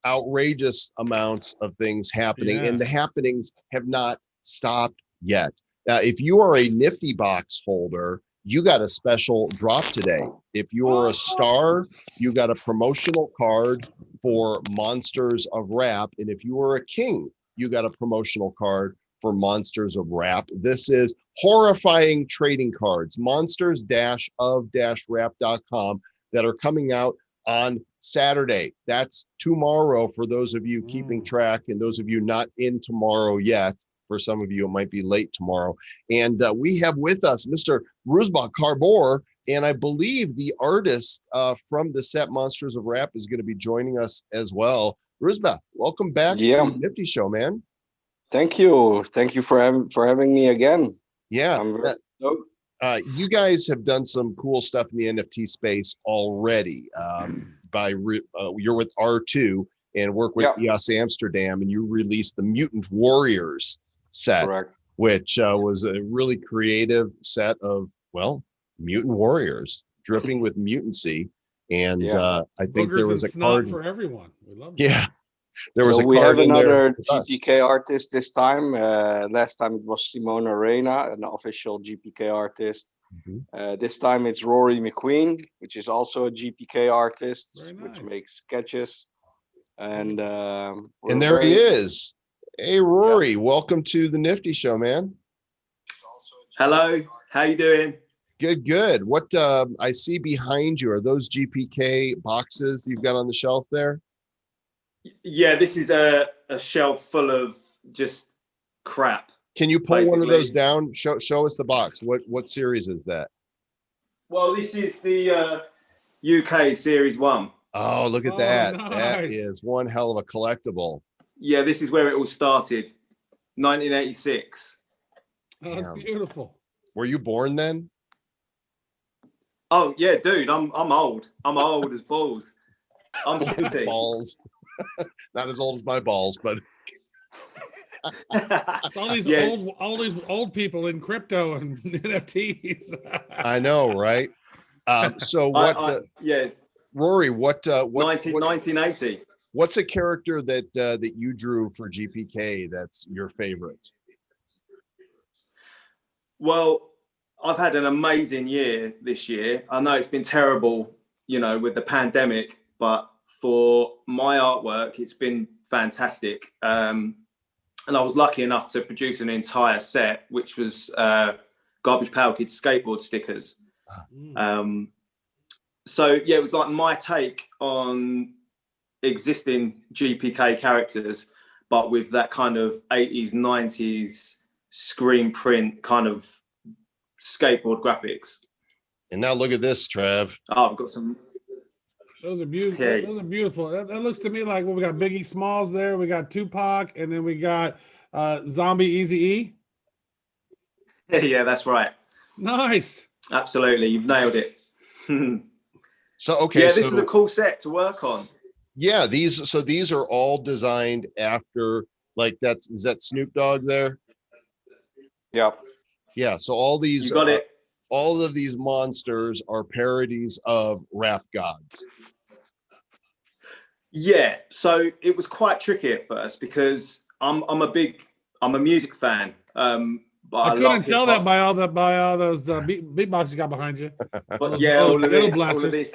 Outrageous amounts of things happening, and the happenings have not stopped yet. Now, if you are a Nifty Box holder, you got a special drop today. If you're a star, you got a promotional card for Monsters of Rap. And if you are a king, you got a promotional card for Monsters of Rap. This is horrifying trading cards, monsters-of-rap.com, that are coming out on Saturday. That's tomorrow for those of you keeping track, and those of you not in tomorrow yet. For some of you, it might be late tomorrow. And we have with us Mr. Rusbah Karbor, and I believe the artist from the set Monsters of Rap is going to be joining us as well. Rusbah, welcome back to the Nifty Show, man. Thank you. Thank you for having me again. Yeah. You guys have done some cool stuff in the NFT space already. You're with R2 and work with EOS Amsterdam, and you released the Mutant Warriors set. Correct. Which was a really creative set of, mutant warriors dripping with mutancy. And I think there was a card for everyone. We love it. Yeah. There was we have another GPK artist this time. Last time it was Simone Arena, an official GPK artist. This time it's Rory McQueen, which is also a GPK artist, which makes sketches. And there he is. Hey, Rory, welcome to the Nifty Show, man. Hello, how you doing? Good. What I see behind you, are those GPK boxes you've got on the shelf there? Yeah, this is a shelf full of just crap. Can you pull one of those down? Show us the box. What series is that? Well, this is the UK Series 1. Oh, look at that. Nice. That is one hell of a collectible. Yeah, this is where it all started. 1986. Oh, that's beautiful. Were you born then? Oh yeah, dude, I'm old. I'm old as balls. I'm 50. Balls. Not as old as my balls, but all these Yeah. old people in crypto and NFTs. I know, right? So what? Yeah, Rory, what's 1980. what's a character that that you drew for GPK that's your favorite? Well, I've had an amazing year this year. I know it's been terrible, you know, with the pandemic, but for my artwork, it's been fantastic. And I was lucky enough to produce an entire set, which was Garbage Pail Kids skateboard stickers. So yeah, it was like my take on existing GPK characters, but with that kind of 80s, 90s screen print kind of skateboard graphics. And now look at this, Trav. Oh, I've got some. Those are beautiful. Yeah. Those are beautiful. That looks to me like, well, we got Biggie Smalls there. We got Tupac, and then we got Zombie Eazy-E. Yeah, that's right. Nice. Absolutely, you've nailed it. So okay, yeah, this is a cool set to work on. Yeah, these are all designed after, like, is that Snoop Dogg there? Yeah. Yeah, so all these You got it. All of these monsters are parodies of rap gods. Yeah, so it was quite tricky at first because I'm a music fan. But I couldn't tell that by all those beatbox you got behind you. But yeah, all of blasters. this.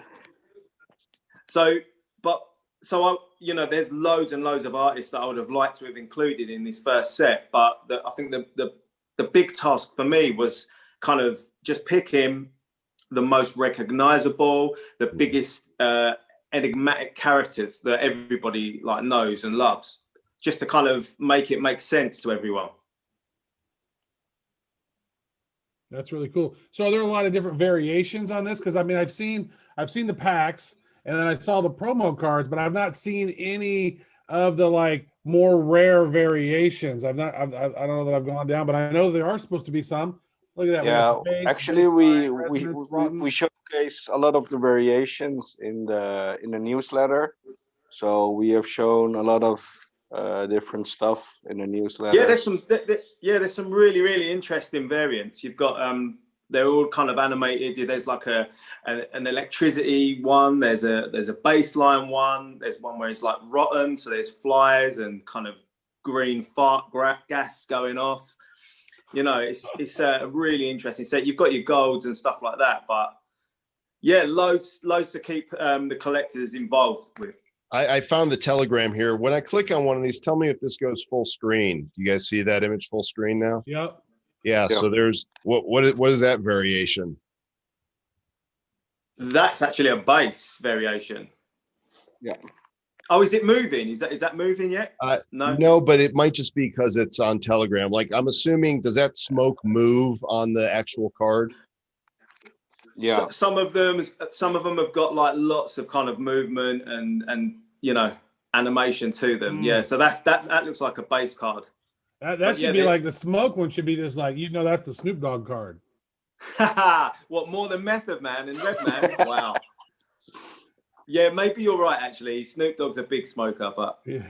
So I, you know, there's loads and loads of artists that I would have liked to have included in this first set, but I think the big task for me was kind of just picking the most recognizable, the biggest enigmatic characters that everybody like knows and loves, just to kind of make it make sense to everyone. That's really cool. So are there a lot of different variations on this? Because I mean, I've seen the packs, and then I saw the promo cards, but I've not seen any of the like more rare variations. I don't know that I've gone down, but I know there are supposed to be some. Look at that. Yeah, actually, we showcase a lot of the variations in the newsletter. So we have shown a lot of different stuff in the newsletter. Yeah, there's some really interesting variants. You've got they're all kind of animated. There's like an electricity one. There's a baseline one. There's one where it's like rotten. So there's flies and kind of green fart gas going off. You know, it's a really interesting set. You've got your golds and stuff like that, but yeah, loads to keep the collectors involved with. I found the Telegram here. When I click on one of these, tell me if this goes full screen. You guys see that image full screen now? Yep. Yeah. So there's what is that variation? That's actually a base variation. Yeah. Oh, is it moving? Is that moving yet? No, but it might just be because it's on Telegram. Like, I'm assuming, does that smoke move on the actual card? Yeah. Some of them have got like lots of kind of movement and you know, animation to them. Yeah. So that looks like a base card. That should be like the smoke one should be just like, you know, that's the Snoop Dogg card. What, more than Method Man and Redman? Wow. Yeah, maybe you're right. Actually, Snoop Dogg's a big smoker, but yeah.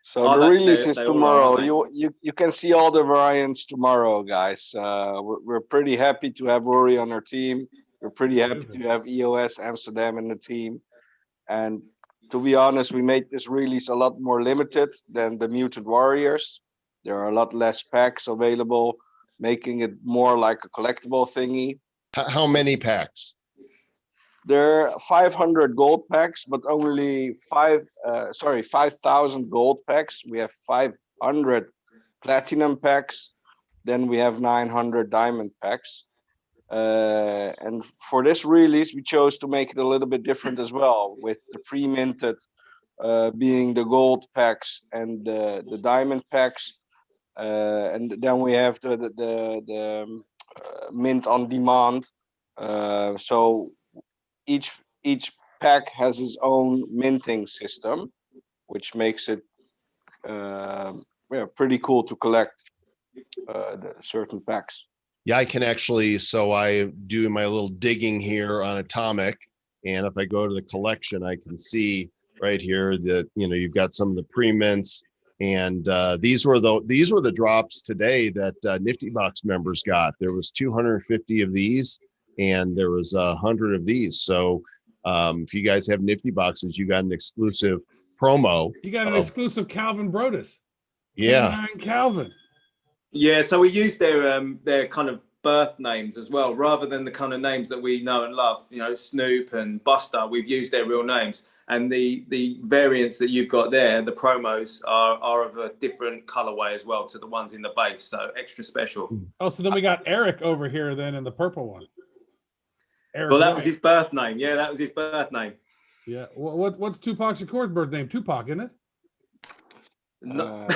So the release is tomorrow. You can see all the variants tomorrow, guys. We're pretty happy to have Rory on our team. We're pretty happy to have EOS Amsterdam in the team. And to be honest, we made this release a lot more limited than the Mutant Warriors. There are a lot less packs available, making it more like a collectible thingy. How many packs? There are 500 gold packs, but only 5,000 gold packs. We have 500 platinum packs. Then we have 900 diamond packs. And for this release, we chose to make it a little bit different as well, with the pre-minted being the gold packs and the diamond packs. And then we have the mint on demand. So each pack has its own minting system, which makes it pretty cool to collect the certain packs. Yeah, I can actually, so I do my little digging here on Atomic, and if I go to the collection, I can see right here that, you know, you've got some of the pre-mints, and these were the drops today that Nifty Box members got. There was 250 of these, and there was 100 of these. So if you guys have Nifty Boxes, you got an exclusive promo. You got an exclusive Calvin Brodus. Yeah. Calvin. Yeah, so we use their kind of birth names as well, rather than the kind of names that we know and love. You know, Snoop and Buster. We've used their real names, and the variants that you've got there, the promos are of a different colorway as well to the ones in the base, so extra special. Oh, so then we got Eric over here then in the purple one. Eric well, that White. was his birth name. Yeah, that was his birth name. Yeah. What's Tupac Shakur's birth name? Tupac, isn't it? No.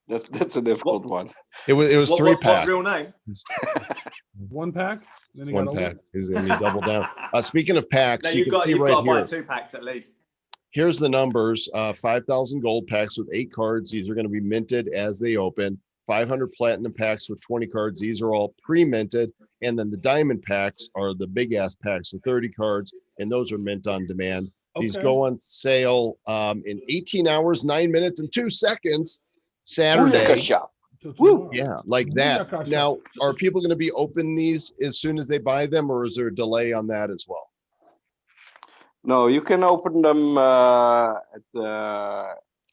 That's a difficult one. It was three pack. What real name? One pack. Then he One got pack. Is he double down? Speaking of packs, No, you can see you've right got to buy here. 2 packs at least. Here's the numbers: 5,000 gold packs with 8 cards. These are going to be minted as they open. 500 platinum packs with 20 cards. These are all pre-minted. And then the diamond packs are the big ass packs of 30 cards, and those are mint on demand. These go on sale in 18 hours, 9 minutes, and 2 seconds. Saturday. Woo. Yeah, like that. Now, are people going to be open these as soon as they buy them, or is there a delay on that as well? No, you can open them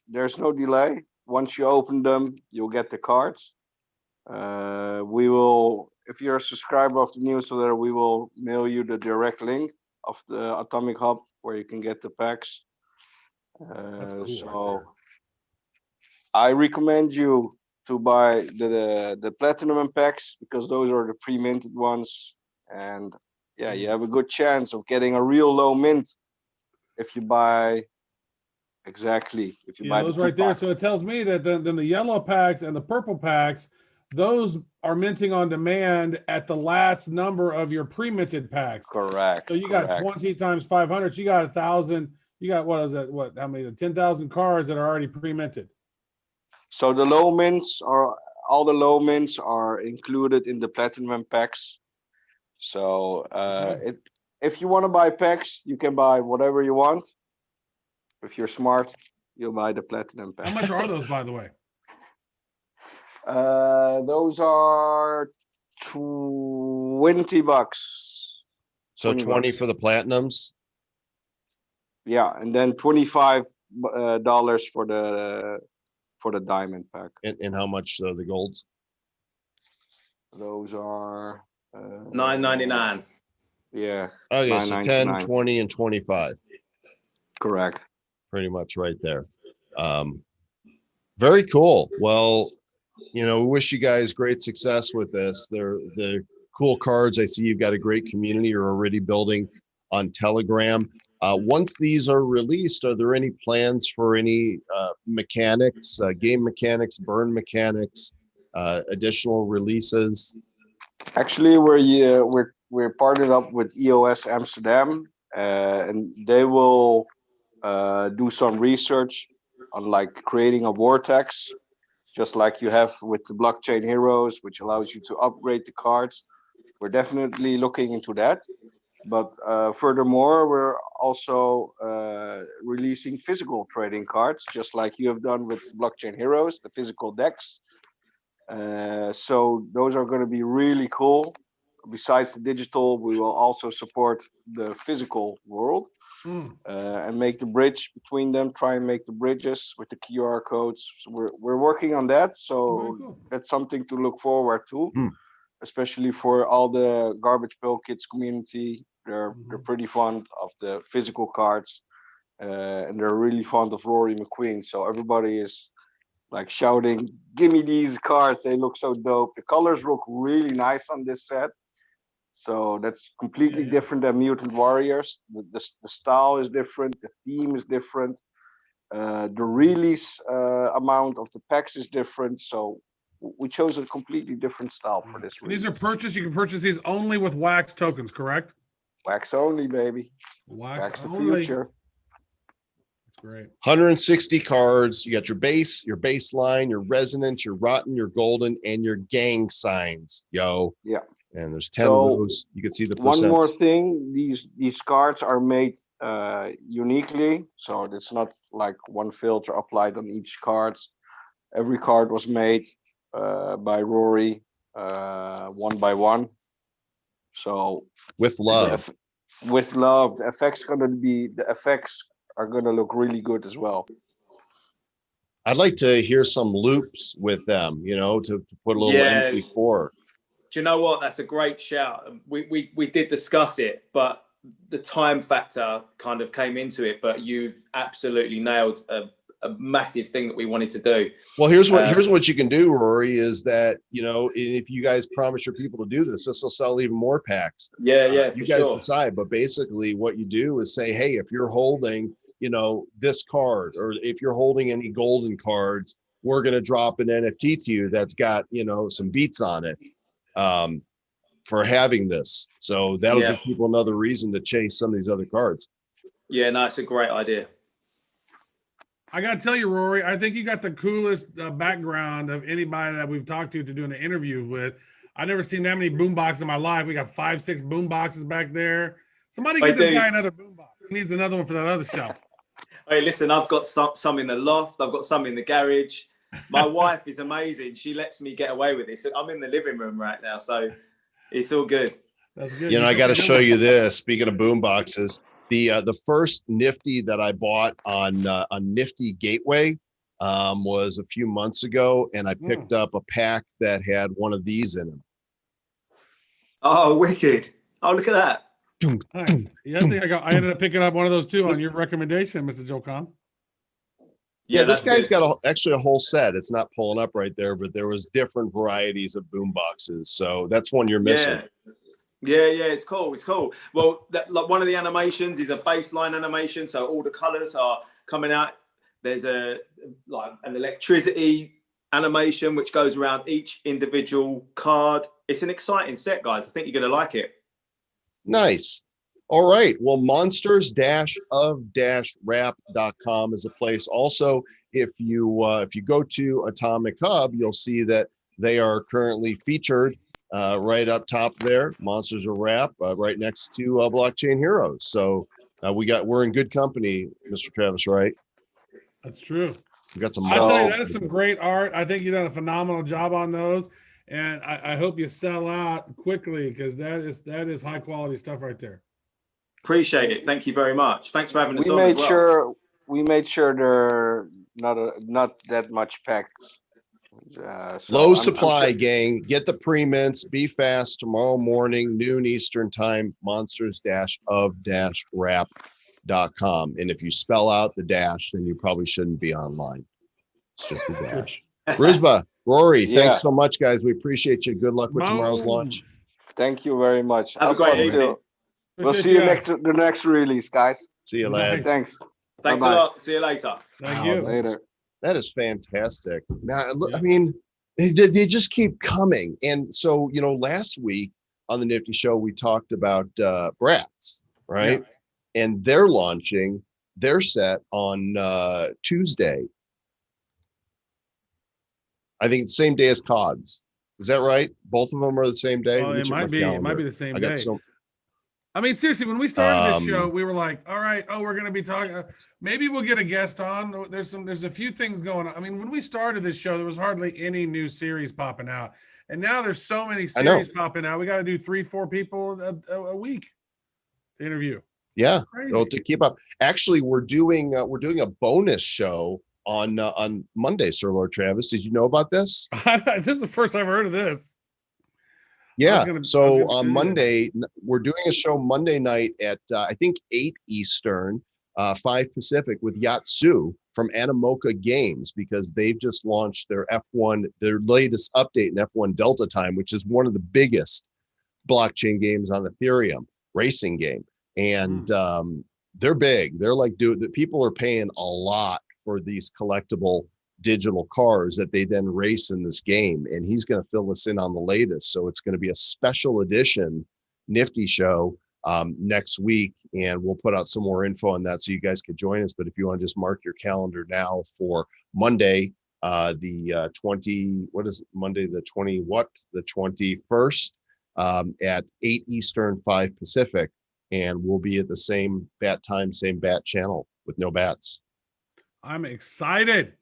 there's no delay. Once you open them, you'll get the cards. We will, if you're a subscriber of the newsletter, we will mail you the direct link of the Atomic Hub where you can get the packs. So I recommend you to buy the platinum packs, because those are the pre-minted ones, and yeah, you have a good chance of getting a real low mint if you buy buy those right there. So it tells me that then the yellow packs and the purple packs, those are minting on demand at the last number of your pre-minted packs. Correct. So you got 20 times 500. So you got 1,000. You got, what is that? What? How many? 10,000 cards that are already pre-minted. So the low mints all the low mints are included in the platinum packs. So if you want to buy packs, you can buy whatever you want. If you're smart, you'll buy the platinum pack. How much are those, by the way? Those are $20. So 20 for the platinums. Yeah, and then $25 for the diamond pack. And how much the golds? Those are $9.99. Yeah. Okay, so 10, 20, and 25. Correct. Pretty much right there. Very cool. Well, you know, we wish you guys great success with this. They're cool cards. I see you've got a great community you're already building on Telegram. Once these are released, are there any plans for any mechanics, game mechanics, burn mechanics, additional releases? Actually, we're partnered up with EOS Amsterdam, and they will do some research on like creating a vortex, just like you have with the Blockchain Heroes, which allows you to upgrade the cards. We're definitely looking into that. But furthermore, we're also releasing physical trading cards, just like you have done with Blockchain Heroes, the physical decks. So those are going to be really cool. Besides the digital, we will also support the physical world and make the bridge between them, try and make the bridges with the QR codes. So we're working on that. So that's something to look forward to. Especially for all the Garbage Pail Kids community. They're pretty fond of the physical cards, and they're really fond of Rory McQueen. So everybody is like shouting, "Give me these cards! They look so dope." The colors look really nice on this set. So that's completely different than Mutant Warriors. The style is different. The theme is different. The release amount of the packs is different. So we chose a completely different style for this. These are purchased. You can purchase these only with wax tokens, correct? Wax only, baby. Wax the only. future. Great. 160 cards. You got your base, your baseline, your resonance, your rotten, your golden, and your gang signs. Yo. Yeah. And there's 10 of those. You can see the percents. One more thing, these cards are made uniquely, so it's not like one filter applied on each card. Every card was made by Rory, one by one. So with love. With love, the effects are gonna look really good as well. I'd like to hear some loops with them, you know, to put a little MP4. Do you know what? That's a great shout. We did discuss it, but the time factor kind of came into it. But you've absolutely nailed a massive thing that we wanted to do. Well, here's what you can do, Rory, is that, you know, if you guys promise your people to do this will sell even more packs. Yeah, you guys decide. But basically, what you do is say, hey, if you're holding, you know, this card, or if you're holding any golden cards, we're going to drop an NFT to you that's got, you know, some beats on it. For having this, so that'll give people another reason to chase some of these other cards. Yeah, no, it's a great idea. I gotta tell you, Rory, I think you got the coolest background of anybody that we've talked to doing an interview with. I've never seen that many boom boxes in my life. We got 5, 6 boom boxes back there. Somebody get this guy another boom box. He needs another one for that other shelf. Hey, listen, I've got some in the loft. I've got some in the garage. My wife is amazing. She lets me get away with it. So I'm in the living room right now, so it's all good. That's good. You know, I got to show you this. Speaking of boom boxes, the first Nifty that I bought on Nifty Gateway was a few months ago, and I picked up a pack that had one of these in it. Oh, wicked! Oh, look at that. Nice. Yeah, I ended up picking up one of those too on your recommendation, Mr. Joe Khan. Yeah, this guy's got actually a whole set. It's not pulling up right there, but there was different varieties of boom boxes. So that's one you're missing. Yeah, it's cool. It's cool. Well, like one of the animations is a baseline animation, so all the colors are coming out. There's an electricity animation which goes around each individual card. It's an exciting set, guys. I think you're going to like it. Nice. All right. Well, monsters-of-rap.com is a place. Also, if you go to Atomic Hub, you'll see that they are currently featured right up top there. Monsters of Rap, right next to Blockchain Heroes. So we're in good company, Mr. Travis, right? That's true. We got some. I tell you, that is some great art. I think you've done a phenomenal job on those, and I hope you sell out quickly, because that is high quality stuff right there. Appreciate it. Thank you very much. Thanks for having us on as well. We made sure there not that much packs. Low supply, gang. Get the pre-mints. Be fast tomorrow morning, noon Eastern time. Monsters-of-rap.com. And if you spell out the dash, then you probably shouldn't be online. It's just the dash. Ruzba, Rory, thanks so much, guys. We appreciate you. Good luck with tomorrow's launch. Thank you very much. Have a great evening. We'll see you the next release, guys. See you, lads. Thanks. Thanks a lot. See you later. Thank you. Later. That is fantastic. Now, I mean, they just keep coming. And so, you know, last week on the Nifty Show, we talked about Bratz, right? Yeah. And they're launching their set on Tuesday. I think it's the same day as KOGS. Is that right? Both of them are the same day? Well, it might be the same day. I mean, seriously, when we started this show, we were like, all right, we're going to be talking. Maybe we'll get a guest on. There's a few things going on. I mean, when we started this show, there was hardly any new series popping out. And now there's so many series popping out. We got to do 3-4 people a week to interview. Yeah, to keep up. Actually, we're doing a bonus show on Monday, Sir Lord Travis. Did you know about this? This is the first I've heard of this. Yeah. So on Monday, we're doing a show Monday night at I think 8 Eastern, 5 Pacific, with Yatsu from Animoca Games, because they've just launched their latest update in F1 Delta Time, which is one of the biggest blockchain games on Ethereum, racing game. And they're big. They're like, people are paying a lot for these collectible digital cars that they then race in this game. And he's going to fill us in on the latest. So it's going to be a special edition Nifty Show next week, and we'll put out some more info on that so you guys could join us. But if you want to just mark your calendar now for Monday, the 21st at 8 Eastern, 5 Pacific, and we'll be at the same bat time, same bat channel with no bats. I'm excited.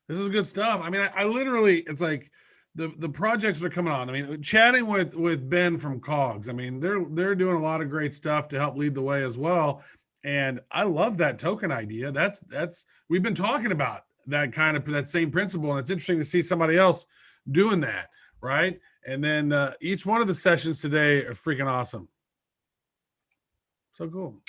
This is good stuff. I mean, I literally, it's like the projects that are coming on. I mean, chatting with Ben from KOGS. I mean, they're doing a lot of great stuff to help lead the way as well. And I love that token idea. That's we've been talking about that kind of that same principle, and it's interesting to see somebody else doing that, right? And then each one of the sessions today are freaking awesome. So cool.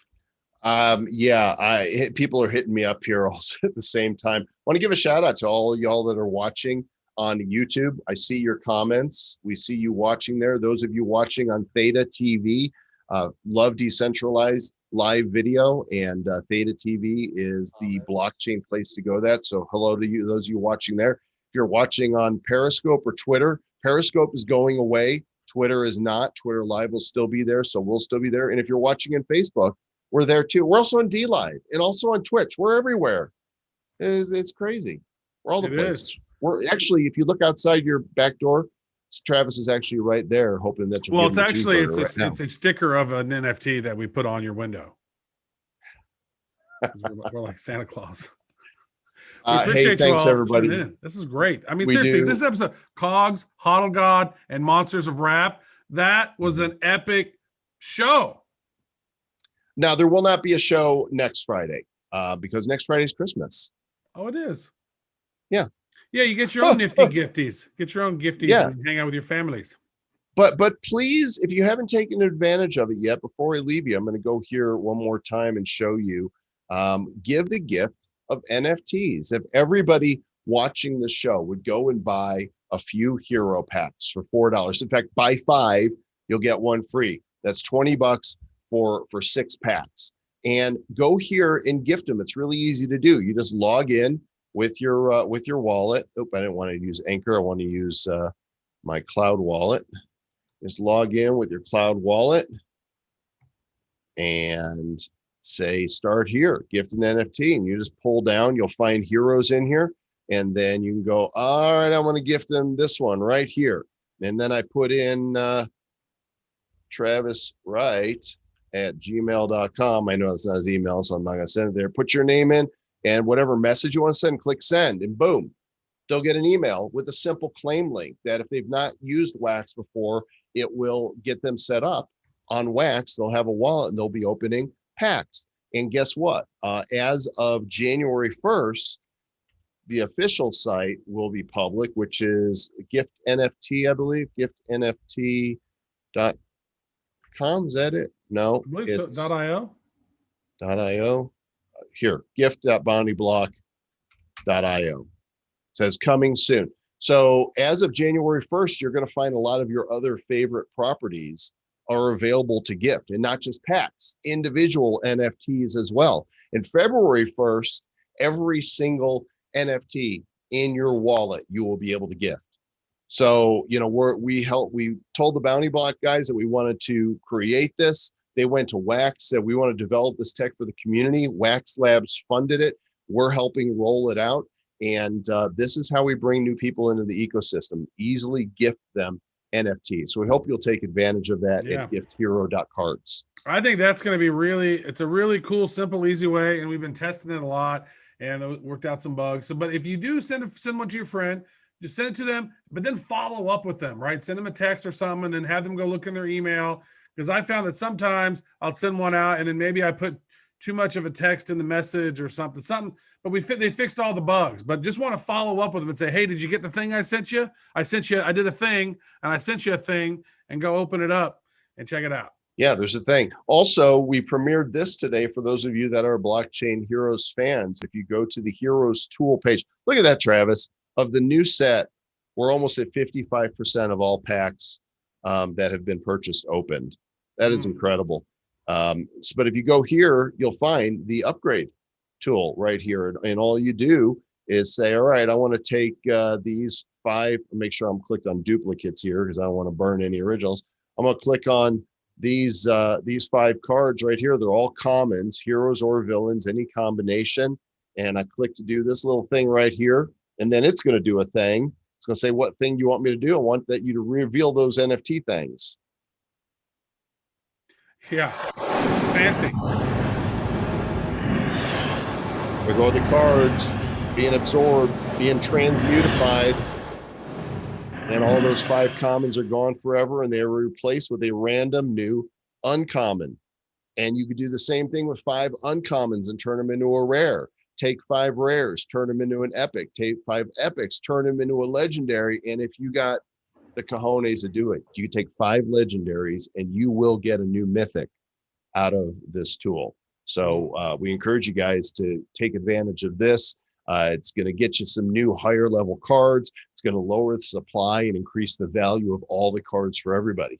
People are hitting me up here also at the same time. I want to give a shout out to all y'all that are watching on YouTube. I see your comments. We see you watching there. Those of you watching on Theta TV, love decentralized live video, and Theta TV is the blockchain place to go. So hello to you, those of you watching there. If you're watching on Periscope or Twitter, Periscope is going away. Twitter is not. Twitter Live will still be there, so we'll still be there. And if you're watching on Facebook, we're there too. We're also on D Live and also on Twitch. We're everywhere. It's crazy. We're all the places. We're actually, if you look outside your back door, Travis is actually right there, hoping that you'll. Well, it's actually it's a sticker of an NFT that we put on your window. we're like Santa Claus. Hey, thanks everybody. This is great. I mean, seriously, this episode, KOGS, HODLGod, and Monsters of Rap, that was an epic show. Now, there will not be a show next Friday because next Friday is Christmas. Oh, it is? Yeah. Yeah, you get your own nifty gifties. Get your own gifties and hang out with your families. But please, if you haven't taken advantage of it yet, before I leave you, I'm going to go here one more time and show you. Give the gift of NFTs. If everybody watching the show would go and buy a few hero packs for $4. In fact, buy 5, you'll get one free. That's $20 for 6 packs. And go here and gift them. It's really easy to do. You just log in with your wallet. Oh, I didn't want to use Anchor. I want to use my cloud wallet. Just log in with your cloud wallet and say start here, gift an NFT, and you just pull down. You'll find heroes in here, and then you can go, all right, I want to gift them this one right here. And then I put in Travis Wright at gmail.com. I know it's not his email, so I'm not going to send it there. Put your name in and whatever message you want to send, click send, and boom, they'll get an email with a simple claim link that if they've not used Wax before, it will get them set up on Wax. They'll have a wallet and they'll be opening packs. And guess what? As of January 1st, the official site will be public, which is Gift NFT, I believe, giftnft.com. Is that it? No, it's .io. .io. Here, gift.boundyblock.io. Says coming soon. So as of January 1st, you're going to find a lot of your other favorite properties are available to gift, and not just packs, individual NFTs as well. And February 1st, every single NFT in your wallet, you will be able to gift. So, you know, we told the Bounty Block guys that we wanted to create this. They went to Wax, said we want to develop this tech for the community. Wax Labs funded it. We're helping roll it out. And this is how we bring new people into the ecosystem, easily gift them NFTs. So we hope you'll take advantage of that at gifthero.cards. I think that's going to be it's a really cool, simple, easy way. And we've been testing it a lot and it worked out some bugs. So, but if you do send one to your friend, just send it to them, but then follow up with them, right? Send them a text or something and then have them go look in their email. Because I found that sometimes I'll send one out and then maybe I put too much of a text in the message or something, but they fixed all the bugs, but just want to follow up with them and say, hey, did you get the thing I sent you? I did a thing and I sent you a thing, and go open it up and check it out. Yeah, there's a thing. Also, we premiered this today for those of you that are Blockchain Heroes fans. If you go to the Heroes tool page, look at that, Travis. Of the new set, we're almost at 55% of all packs that have been purchased opened. That is incredible. But if you go here, you'll find the upgrade tool right here. And all you do is say, all right, I want to take these 5, make sure I'm clicked on duplicates here because I don't want to burn any originals. I'm going to click on these 5 cards right here, they're all commons, heroes or villains, any combination. And I click to do this little thing right here, and then it's going to do a thing. It's going to say what thing you want me to do. I want that you to reveal those NFT things. Yeah, fancy. There go the cards being absorbed, being transmutified, and all those 5 commons are gone forever, and they are replaced with a random new uncommon. And you could do the same thing with 5 uncommons and turn them into a rare. Take 5 rares, turn them into an epic. Take 5 epics, turn them into a legendary. And if you got the cojones to do it, you can take 5 legendaries and you will get a new mythic out of this tool. So we encourage you guys to take advantage of this. It's going to get you some new higher level cards. It's going to lower the supply and increase the value of all the cards for everybody.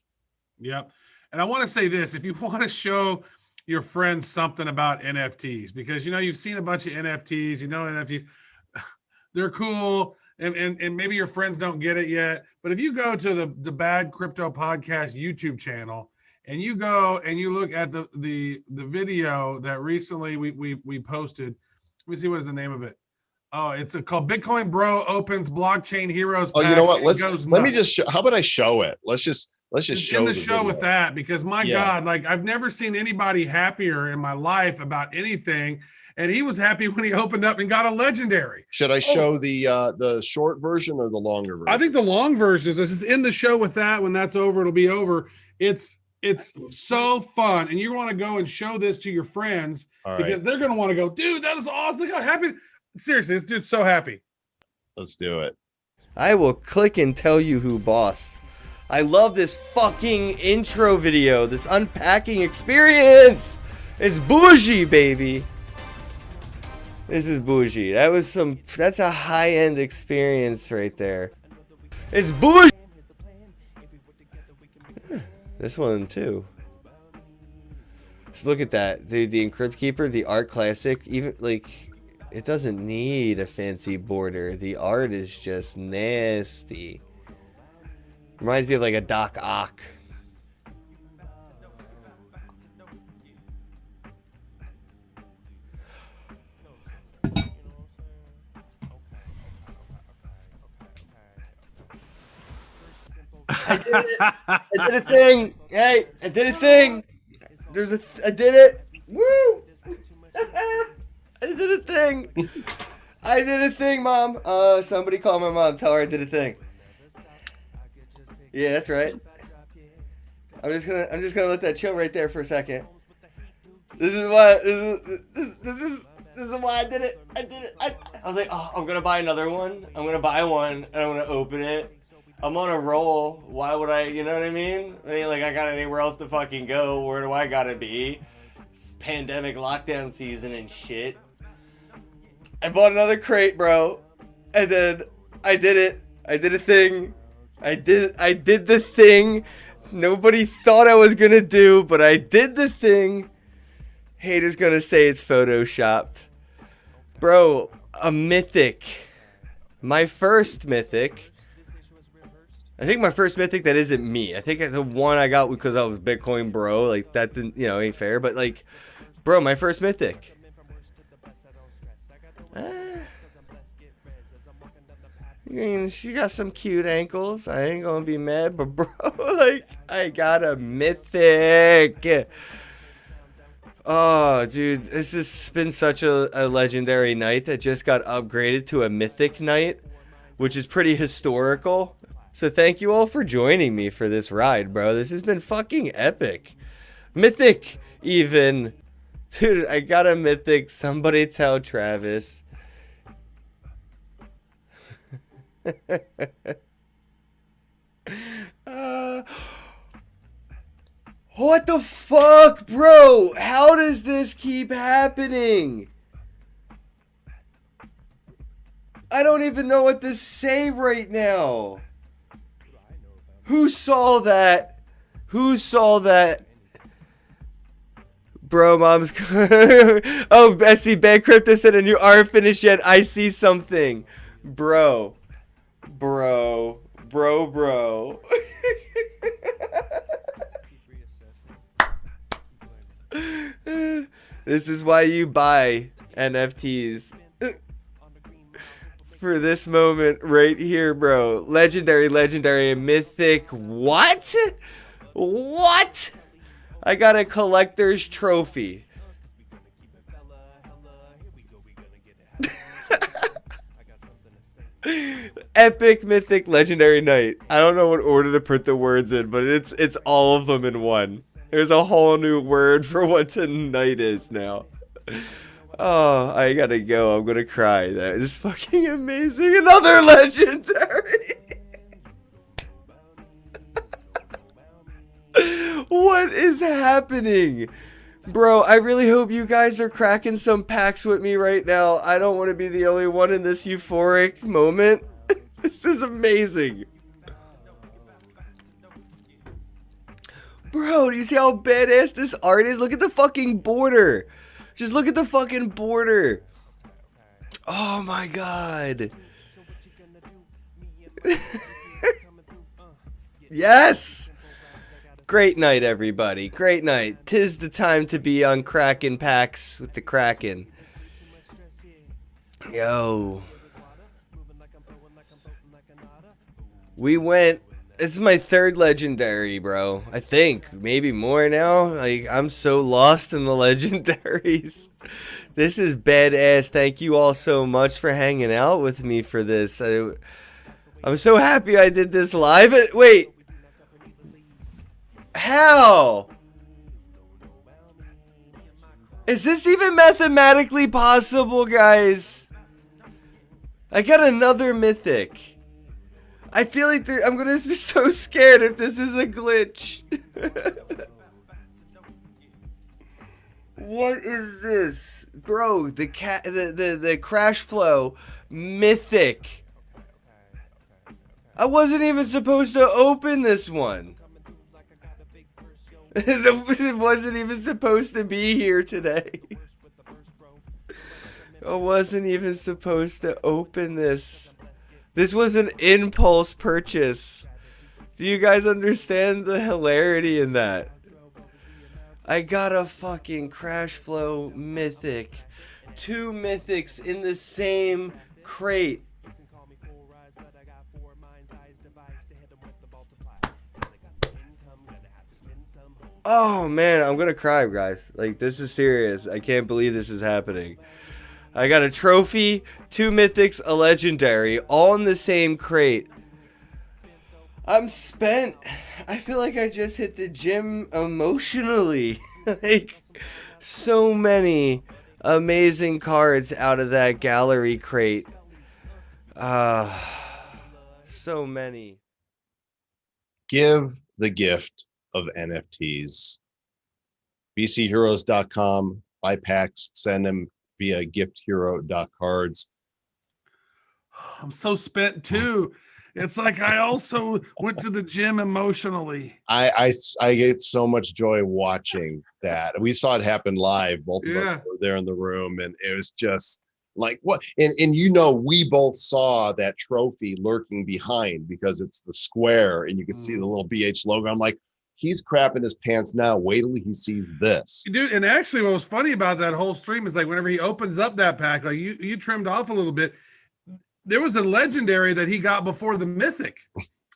Yep. And I want to say this, if you want to show your friends something about NFTs, because, you know, you've seen a bunch of NFTs, you know, NFTs, they're cool. And maybe your friends don't get it yet. But if you go to the Bad Crypto Podcast YouTube channel and you go and you look at the video that recently we posted, let me see, what is the name of it? Oh, it's called Bitcoin Bro Opens Blockchain Heroes. Oh, you know what? Let me just show. How about I show it? Let's just show the show with that, because my God, like, I've never seen anybody happier in my life about anything. And he was happy when he opened up and got a legendary. Should I show the short version or the longer version? I think the long version is just in the show with that. When that's over, it'll be over. It's so fun. And you want to go and show this to your friends, because they're going to want to go, dude, that is awesome. Look how happy. Seriously, this dude's so happy. Let's do it. I will click and tell you who boss. I love this fucking intro video, this unpacking experience. It's bougie, baby. This is bougie. That's a high-end experience right there. It's bougie. This one too. Just look at that. The Encrypt Keeper, the art classic, even like, it doesn't need a fancy border. The art is just nasty. Reminds me of like a Doc Ock. I did it. I did a thing. Hey, I did a thing. I did it. Woo! I did a thing. I did a thing, Mom. Somebody call my mom. Tell her I did a thing. Yeah, that's right. I'm just gonna let that chill right there for a second. This is why I did it. I did it. I was like, oh, I'm gonna buy another one. I'm gonna buy one and I'm gonna open it. I'm on a roll. Why would I? You know what I mean? I mean, like, I got anywhere else to fucking go. Where do I gotta be? It's pandemic lockdown season and shit. I bought another crate, bro. And then I did it. I did a thing. I did the thing nobody thought I was gonna do, but I did the thing. Haters gonna say it's photoshopped. Bro, a mythic. My first mythic. I think my first mythic that isn't me. I think the one I got because I was Bitcoin Bro. Like, that didn't, you know, ain't fair. But, like, bro, my first mythic. You got some cute ankles. I ain't gonna be mad, but bro, like, I got a mythic. Oh, dude, this has been such a legendary night that just got upgraded to a mythic night, which is pretty historical. So thank you all for joining me for this ride, bro. This has been fucking epic. Mythic, even. Dude, I got a mythic. Somebody tell Travis. What the fuck, bro? How does this keep happening? I don't even know what to say right now. Who saw that? Who saw that? Bro, mom's... Oh, I see Bad Crypto said, and you aren't finished yet. I see something. Bro. This is why you buy NFTs. For this moment right here, bro. Legendary, legendary, mythic. What? What? I got a collector's trophy. Epic, mythic, legendary knight. I don't know what order to put the words in, but it's all of them in one. There's a whole new word for what a knight is now. Oh, I gotta go. I'm gonna cry. That is fucking amazing. Another legendary. What is happening? Bro, I really hope you guys are cracking some packs with me right now. I don't want to be the only one in this euphoric moment. This is amazing. Bro, do you see how badass this art is? Look at the fucking border. Just look at the fucking border. Oh my god. Yes! Great night, everybody. Great night. 'Tis the time to be on Kraken packs with the Kraken. Yo. We went... It's my third legendary, bro. I think. Maybe more now. Like, I'm so lost in the legendaries. This is badass. Thank you all so much for hanging out with me for this. I'm so happy I did this live. Wait. How? Is this even mathematically possible, guys? I got another mythic. I feel like I'm gonna be so scared if this is a glitch. What is this? Bro, the crash flow mythic. I wasn't even supposed to open this one. It wasn't even supposed to be here today. I wasn't even supposed to open this. This was an impulse purchase. Do you guys understand the hilarity in that? I got a fucking crash flow mythic. 2 mythics in the same crate. Oh man, I'm gonna cry, guys. Like, this is serious. I can't believe this is happening. I got a trophy, 2 mythics, a legendary, all in the same crate. I'm spent. I feel like I just hit the gym emotionally. Like, so many amazing cards out of that gallery crate. So many. Give the gift of NFTs. bcheroes.com. Buy packs. Send them via gifthero.cards. I'm so spent too. It's like I also went to the gym emotionally. I get so much joy watching that. We saw it happen live. Both of us were there in the room, and it was just like, what? And you know, we both saw that trophy lurking behind because it's the square, and you can see the little BH logo. I'm like, he's crapping his pants now. Wait till he sees this. Dude, and actually what was funny about that whole stream is, like, whenever he opens up that pack, like you trimmed off a little bit, there was a legendary that he got before the mythic.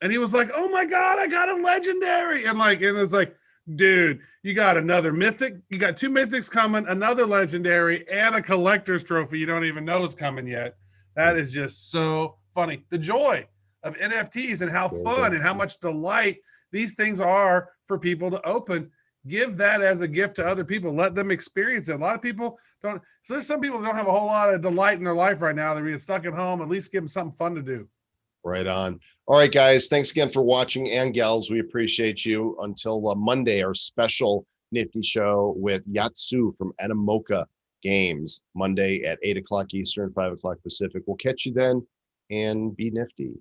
And he was like, oh my God, I got a legendary. And it's like, dude, you got another mythic. You got 2 mythics coming, another legendary, and a collector's trophy you don't even know is coming yet. That is just so funny. The joy of NFTs and how fun and how much delight these things are for people to open. Give that as a gift to other people. Let them experience it. A lot of people don't. So there's some people that don't have a whole lot of delight in their life right now. They're being stuck at home. At least give them something fun to do. Right on. All right, guys. Thanks again for watching, and gals. We appreciate you. Until Monday, our special Nifty Show with Yatsu from Animoca Games. Monday at 8 o'clock Eastern, 5 o'clock Pacific. We'll catch you then, and be nifty.